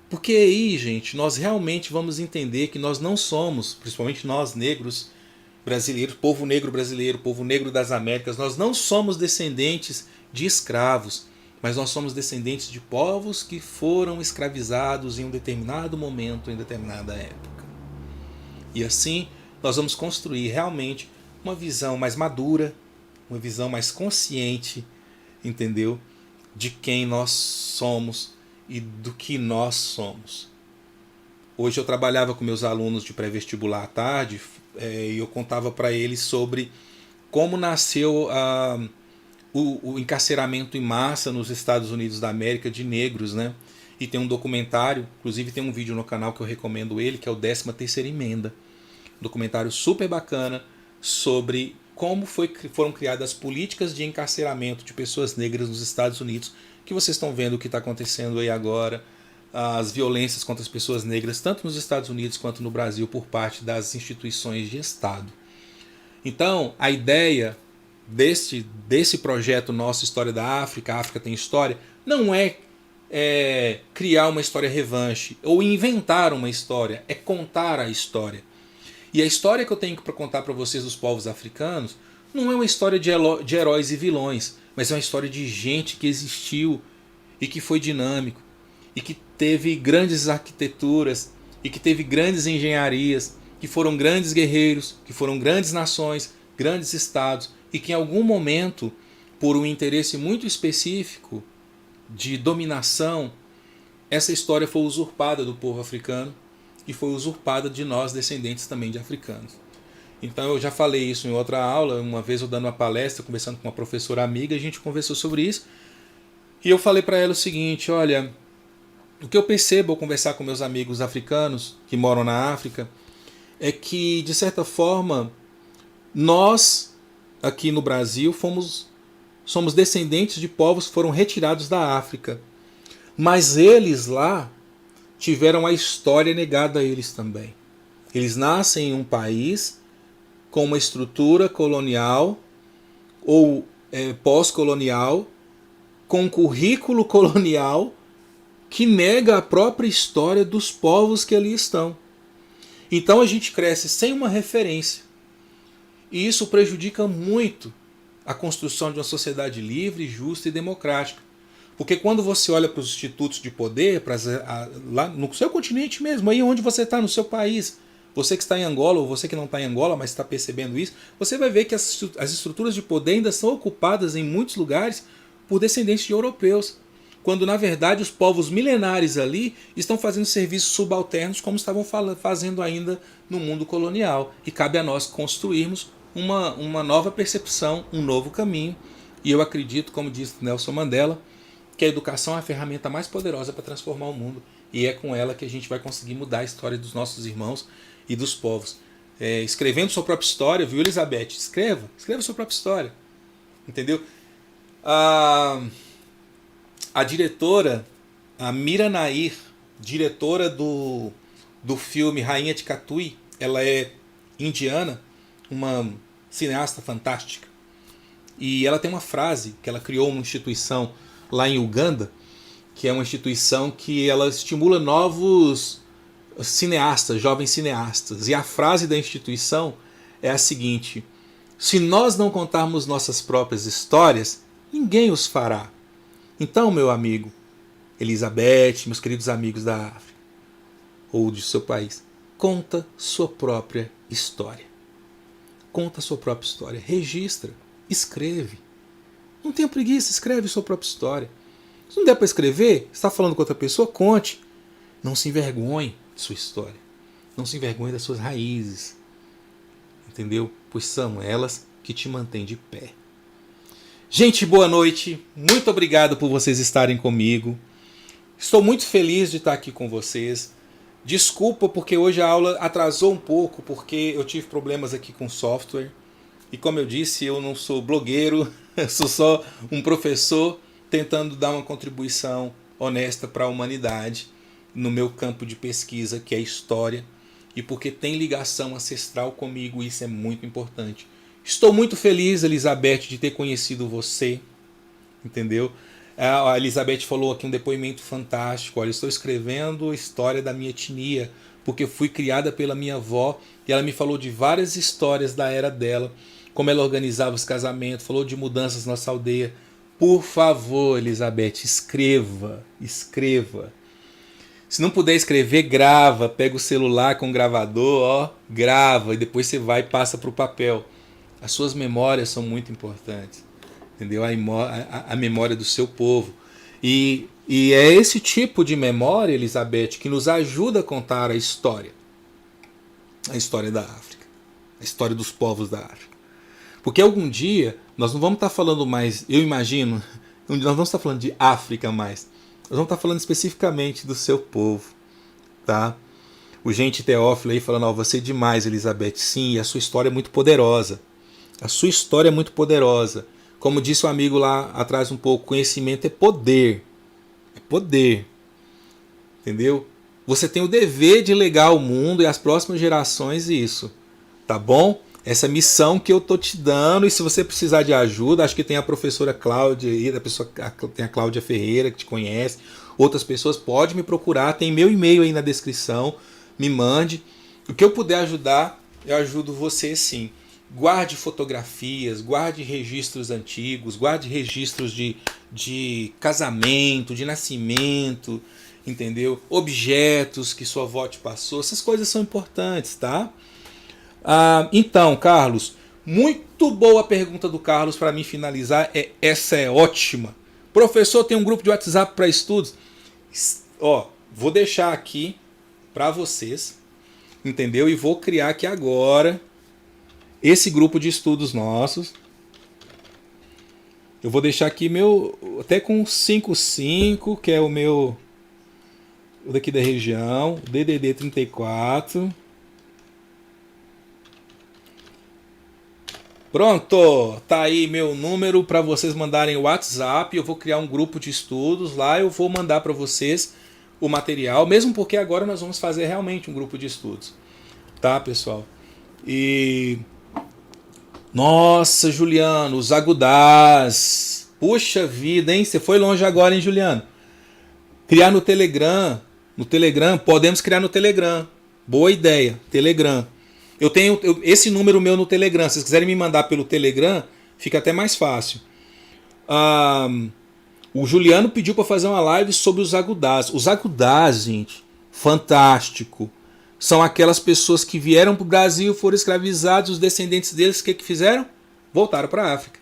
Porque aí, gente, nós realmente vamos entender que nós não somos, principalmente nós negros brasileiros, povo negro das Américas, nós não somos descendentes de escravos, mas nós somos descendentes de povos que foram escravizados em um determinado momento, em determinada época. E assim, nós vamos construir realmente uma visão mais madura, uma visão mais consciente, entendeu? De quem nós somos e do que nós somos. Hoje eu trabalhava com meus alunos de pré-vestibular à tarde e eu contava para eles sobre como nasceu o encarceramento em massa nos Estados Unidos da América de negros, né? E tem um documentário, inclusive tem um vídeo no canal que eu recomendo ele, que é o 13ª Emenda. Um documentário super bacana sobre como foram criadas políticas de encarceramento de pessoas negras nos Estados Unidos, que vocês estão vendo o que está acontecendo aí agora, as violências contra as pessoas negras, tanto nos Estados Unidos quanto no Brasil, por parte das instituições de Estado. Então, a ideia desse projeto nosso, História da África, a África tem História, não é criar uma história revanche ou inventar uma história, é contar a história. E a história que eu tenho para contar para vocês dos povos africanos não é uma história de heróis e vilões, mas é uma história de gente que existiu e que foi dinâmico e que teve grandes arquiteturas e que teve grandes engenharias, que foram grandes guerreiros, que foram grandes nações, grandes estados e que em algum momento, por um interesse muito específico de dominação, essa história foi usurpada do povo africano e foi usurpada de nós, descendentes também de africanos. Então eu já falei isso em outra aula, uma vez eu dando uma palestra, conversando com uma professora amiga, a gente conversou sobre isso, e eu falei para ela o seguinte: olha, o que eu percebo ao conversar com meus amigos africanos que moram na África é que, de certa forma, nós, aqui no Brasil, somos descendentes de povos que foram retirados da África. Mas eles lá tiveram a história negada a eles também. Eles nascem em um país com uma estrutura colonial ou pós-colonial, com um currículo colonial que nega a própria história dos povos que ali estão. Então a gente cresce sem uma referência. E isso prejudica muito a construção de uma sociedade livre, justa e democrática. Porque quando você olha para os institutos de poder, lá no seu continente mesmo, aí onde você está, no seu país, você que está em Angola ou você que não está em Angola, mas está percebendo isso, você vai ver que as estruturas de poder ainda são ocupadas em muitos lugares por descendentes de europeus. Quando na verdade os povos milenares ali estão fazendo serviços subalternos como estavam fazendo ainda no mundo colonial. E cabe a nós construirmos uma nova percepção, um novo caminho. E eu acredito, como disse Nelson Mandela, que a educação é a ferramenta mais poderosa para transformar o mundo. E é com ela que a gente vai conseguir mudar a história dos nossos irmãos e dos povos. Escrevendo sua própria história, viu, Elizabeth? Escreva sua própria história. Entendeu? A diretora, a Mira Nair, diretora do filme Rainha de Katui, ela é indiana, uma cineasta fantástica. E ela tem uma frase que ela criou uma instituição lá em Uganda, que é uma instituição que ela estimula novos cineastas, jovens cineastas. E a frase da instituição é a seguinte: se nós não contarmos nossas próprias histórias, ninguém os fará. Então, meu amigo, Elizabeth, meus queridos amigos da África, ou de seu país, conta sua própria história. Conta sua própria história. Registra. Escreve. Não tenha preguiça, escreve sua própria história. Se não der para escrever, você está falando com outra pessoa, conte. Não se envergonhe de sua história. Não se envergonhe das suas raízes. Entendeu? Pois são elas que te mantêm de pé. Gente, boa noite. Muito obrigado por vocês estarem comigo. Estou muito feliz de estar aqui com vocês. Desculpa porque hoje a aula atrasou um pouco, porque eu tive problemas aqui com software. E como eu disse, eu não sou blogueiro, eu sou só um professor tentando dar uma contribuição honesta para a humanidade no meu campo de pesquisa, que é história, e porque tem ligação ancestral comigo, isso é muito importante. Estou muito feliz, Elizabeth, de ter conhecido você, entendeu? A Elizabeth falou aqui um depoimento fantástico. Olha, estou escrevendo a história da minha etnia, porque fui criada pela minha avó, e ela me falou de várias histórias da era dela, como ela organizava os casamentos, falou de mudanças na nossa aldeia. Por favor, Elizabeth, escreva, escreva. Se não puder escrever, grava, pega o celular com o gravador, ó, grava, e depois você vai e passa para o papel. As suas memórias são muito importantes, entendeu? A memória do seu povo. E é esse tipo de memória, Elizabeth, que nos ajuda a contar a história da África, a história dos povos da África. Porque algum dia nós não vamos estar falando mais, eu imagino, nós não vamos estar falando de África mais, nós vamos estar falando especificamente do seu povo, tá? O gente Teófilo aí falando, ó, você é demais, Elizabeth. Sim, e a sua história é muito poderosa. A sua história é muito poderosa. Como disse o amigo lá atrás um pouco, conhecimento é poder. É poder. entendeu? Você tem o dever de legar ao mundo e às próximas gerações isso, tá bom? Essa missão que eu tô te dando, e se você precisar de ajuda, acho que tem a professora Cláudia aí, tem a Cláudia Ferreira que te conhece, outras pessoas, pode me procurar, tem meu e-mail aí na descrição, me mande. O que eu puder ajudar, eu ajudo você sim. Guarde fotografias, guarde registros antigos, guarde registros de casamento, de nascimento, entendeu? Objetos que sua avó te passou, essas coisas são importantes, tá? Então, Carlos, muito boa a pergunta do Carlos para mim finalizar. Essa é ótima. Professor, tem um grupo de WhatsApp para estudos? Ó, vou deixar aqui para vocês, entendeu? E vou criar aqui agora esse grupo de estudos nossos. Eu vou deixar aqui meu, até com 55, que é o meu, o daqui da região, DDD 34. Pronto, tá aí meu número para vocês mandarem o WhatsApp. Eu vou criar um grupo de estudos lá, eu vou mandar para vocês o material, mesmo porque agora nós vamos fazer realmente um grupo de estudos, tá, pessoal? E nossa, Juliano, os agudás. Puxa vida, hein? Você foi longe agora, hein, Juliano? Criar no Telegram. No Telegram, podemos criar no Telegram. Boa ideia, Telegram. Eu tenho esse número meu no Telegram. Se vocês quiserem me mandar pelo Telegram, fica até mais fácil. O Juliano pediu para fazer uma live sobre os agudás. Os agudás, gente, fantástico. São aquelas pessoas que vieram para o Brasil, foram escravizados, os descendentes deles, o que fizeram? Voltaram para a África.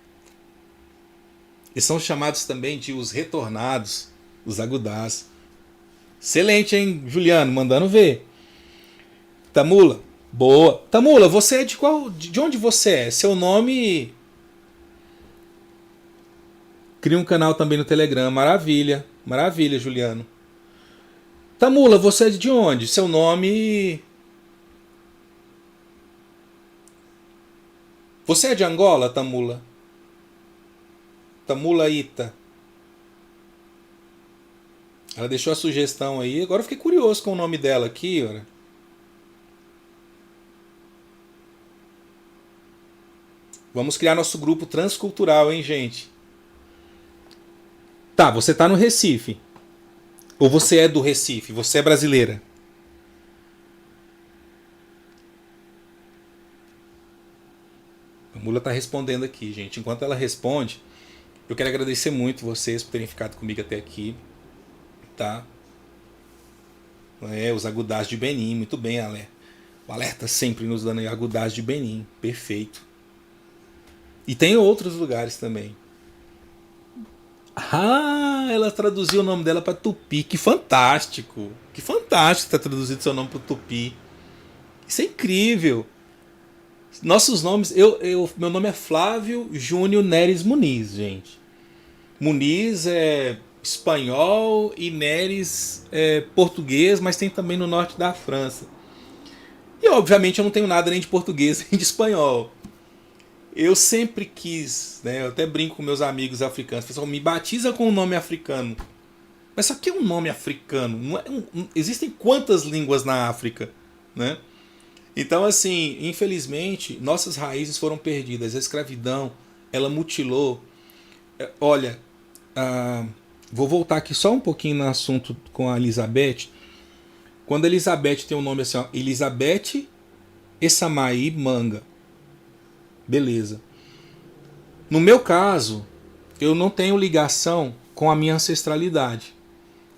Eles são chamados também de os retornados, os agudás. Excelente, hein, Juliano? Mandando ver. Tamula, boa. Tamula, você é de qual? De onde você é? Seu nome. Cria um canal também no Telegram. Maravilha. Maravilha, Juliano. Tamula, você é de onde? Seu nome. Você é de Angola, Tamula? Tamula Ita. Ela deixou a sugestão aí. Agora eu fiquei curioso com o nome dela aqui, olha. Vamos criar nosso grupo transcultural, hein, gente? Tá, você tá no Recife. Ou você é do Recife? Você é brasileira? A Mula tá respondendo aqui, gente. Enquanto ela responde, eu quero agradecer muito vocês por terem ficado comigo até aqui. Tá? Os agudás de Benin. Muito bem, Alé. O alerta sempre nos dando agudás de Benin. Perfeito. E tem outros lugares também. Ah, ela traduziu o nome dela para Tupi. Que fantástico. Que fantástico ter traduzido seu nome para Tupi. Isso é incrível. Nossos nomes... meu nome é Flávio Júnior Neres Muniz, gente. Muniz é espanhol e Neres é português, mas tem também no norte da França. E obviamente eu não tenho nada nem de português nem de espanhol. Eu sempre quis, né? Eu até brinco com meus amigos africanos. O pessoal me batiza com um nome africano. Mas só que é um nome africano. Não é existem quantas línguas na África, né? Então, assim, infelizmente, nossas raízes foram perdidas. A escravidão, ela mutilou. Olha, vou voltar aqui só um pouquinho no assunto com a Elizabeth. Quando a Elizabeth tem um nome assim, ó, Elizabeth Essamaí Manga. Beleza. No meu caso, eu não tenho ligação com a minha ancestralidade.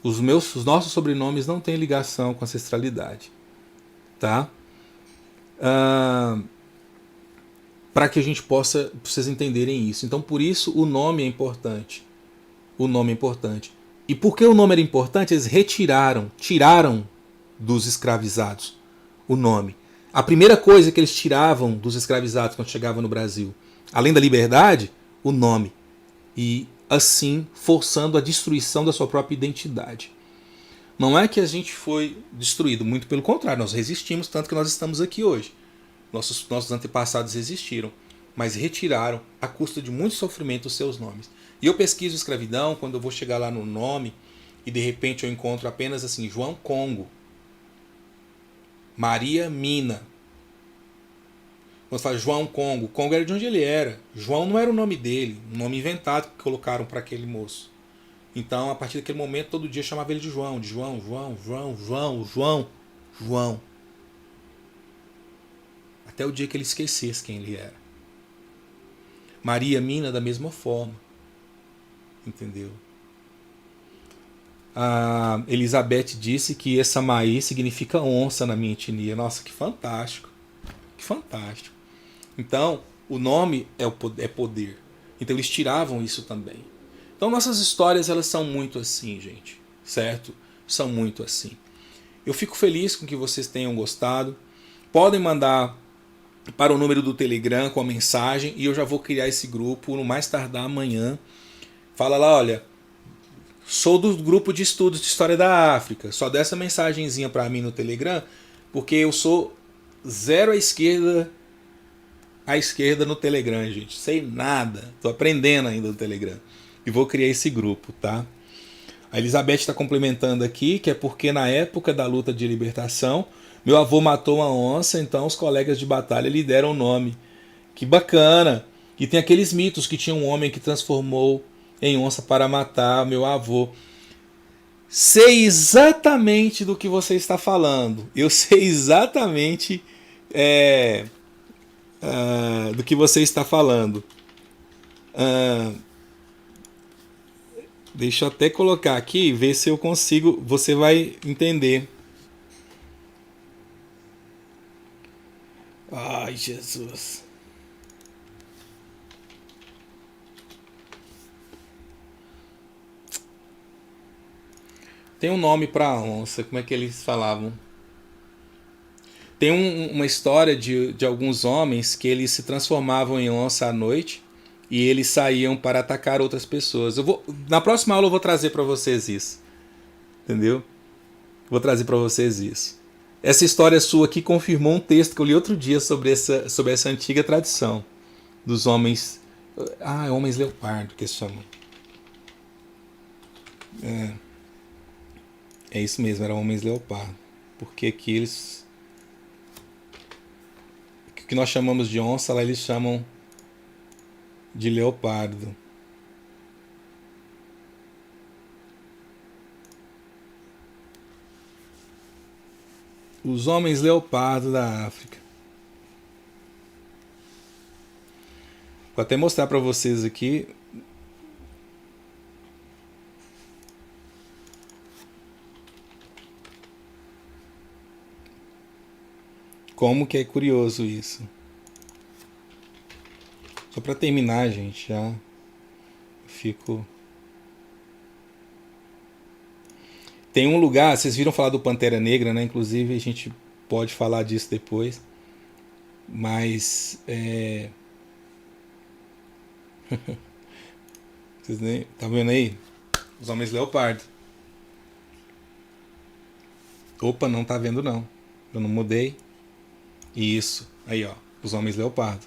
Os nossos sobrenomes não têm ligação com a ancestralidade. Tá? Para que a gente possa, pra vocês entenderem isso. Então, por isso, o nome é importante. O nome é importante. E por que o nome era importante? Eles tiraram dos escravizados o nome. A primeira coisa que eles tiravam dos escravizados quando chegavam no Brasil, além da liberdade, o nome. E assim forçando a destruição da sua própria identidade. Não é que a gente foi destruído, muito pelo contrário, nós resistimos, tanto que nós estamos aqui hoje. Nossos antepassados resistiram, mas retiraram, à custa de muito sofrimento, os seus nomes. E eu pesquiso escravidão, quando eu vou chegar lá no nome, e de repente eu encontro apenas assim, João Congo, Maria Mina. Quando fala João Congo, Congo era de onde ele era. João não era o nome dele, um nome inventado que colocaram para aquele moço. Então, a partir daquele momento, todo dia chamava ele de João, João, João. Até o dia que ele esquecesse quem ele era. Maria Mina, da mesma forma. Entendeu? A Elizabeth disse que Essamaí significa onça na minha etnia. Nossa, que fantástico. Que fantástico. Então, o nome é poder. Então, eles tiravam isso também. Então, nossas histórias, elas são muito assim, gente. Certo? São muito assim. Eu fico feliz com que vocês tenham gostado. Podem mandar para o número do Telegram com a mensagem e eu já vou criar esse grupo no mais tardar amanhã. Fala lá, olha, sou do grupo de estudos de História da África. Só dá essa mensagenzinha para mim no Telegram, porque eu sou zero à esquerda no Telegram, gente. Sei nada. Tô aprendendo ainda no Telegram. E vou criar esse grupo, tá? A Elizabeth está complementando aqui, que é porque na época da luta de libertação, meu avô matou uma onça, então os colegas de batalha lhe deram o nome. Que bacana! E tem aqueles mitos que tinha um homem que transformou em onça para matar meu avô. Sei exatamente do que você está falando. Eu sei exatamente do que você está falando. Deixa eu até colocar aqui e ver se eu consigo. Você vai entender. Ai, Jesus. Tem um nome para onça. Como é que eles falavam? Tem uma história de alguns homens que eles se transformavam em onça à noite e eles saíam para atacar outras pessoas. Na próxima aula eu vou trazer para vocês isso. Entendeu? Vou trazer para vocês isso. Essa história sua aqui confirmou um texto que eu li outro dia sobre essa antiga tradição dos homens. Homens leopardo que eles chamam. É isso mesmo, eram homens leopardo. Porque aqui eles. O que nós chamamos de onça, lá eles chamam de leopardo. Os homens leopardo da África. Vou até mostrar para vocês aqui. Como que é curioso isso. Só para terminar, gente, já fico. Tem um lugar, vocês viram falar do Pantera Negra, né? Inclusive a gente pode falar disso depois. Mas vocês nem. Tá vendo aí? Os homens leopardo. Opa, não tá vendo não. Eu não mudei. Isso. Aí, ó. Os homens leopardo.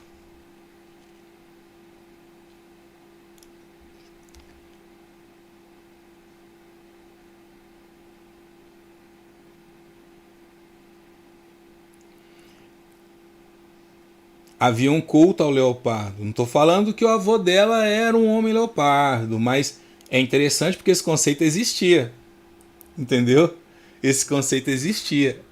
Havia um culto ao leopardo. Não estou falando que o avô dela era um homem leopardo, mas é interessante porque esse conceito existia. Entendeu? Esse conceito existia.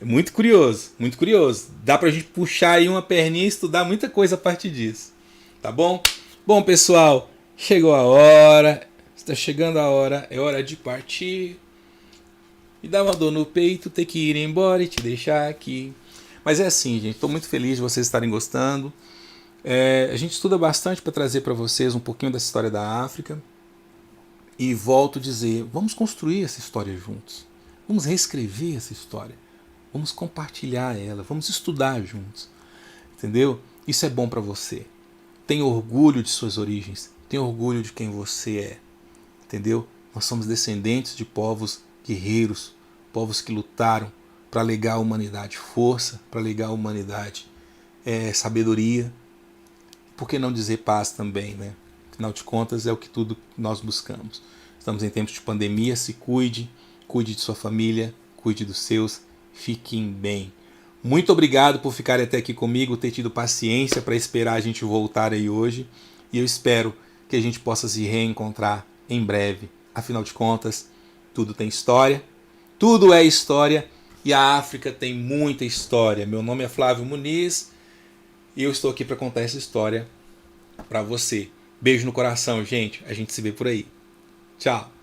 É muito curioso, muito curioso. Dá pra gente puxar aí uma perninha e estudar muita coisa a partir disso. Tá bom? Bom, pessoal, chegou a hora. Está chegando a hora. É hora de partir. Me dá uma dor no peito, ter que ir embora e te deixar aqui. Mas é assim, gente. Estou muito feliz de vocês estarem gostando. A gente estuda bastante para trazer para vocês um pouquinho dessa história da África. E volto a dizer, vamos construir essa história juntos. Vamos reescrever essa história. Vamos compartilhar ela, vamos estudar juntos. Entendeu? Isso é bom para você. Tenha orgulho de suas origens, tenha orgulho de quem você é. Entendeu? Nós somos descendentes de povos guerreiros, povos que lutaram para legar à humanidade força, para legar à humanidade sabedoria. Por que não dizer paz também, né? Afinal de contas, é o que tudo nós buscamos. Estamos em tempos de pandemia, se cuide, cuide de sua família, cuide dos seus, fiquem bem. Muito obrigado por ficar até aqui comigo, ter tido paciência para esperar a gente voltar aí hoje. E eu espero que a gente possa se reencontrar em breve. Afinal de contas, tudo tem história, tudo é história e a África tem muita história. Meu nome é Flávio Muniz e eu estou aqui para contar essa história para você. Beijo no coração, gente. A gente se vê por aí. Tchau.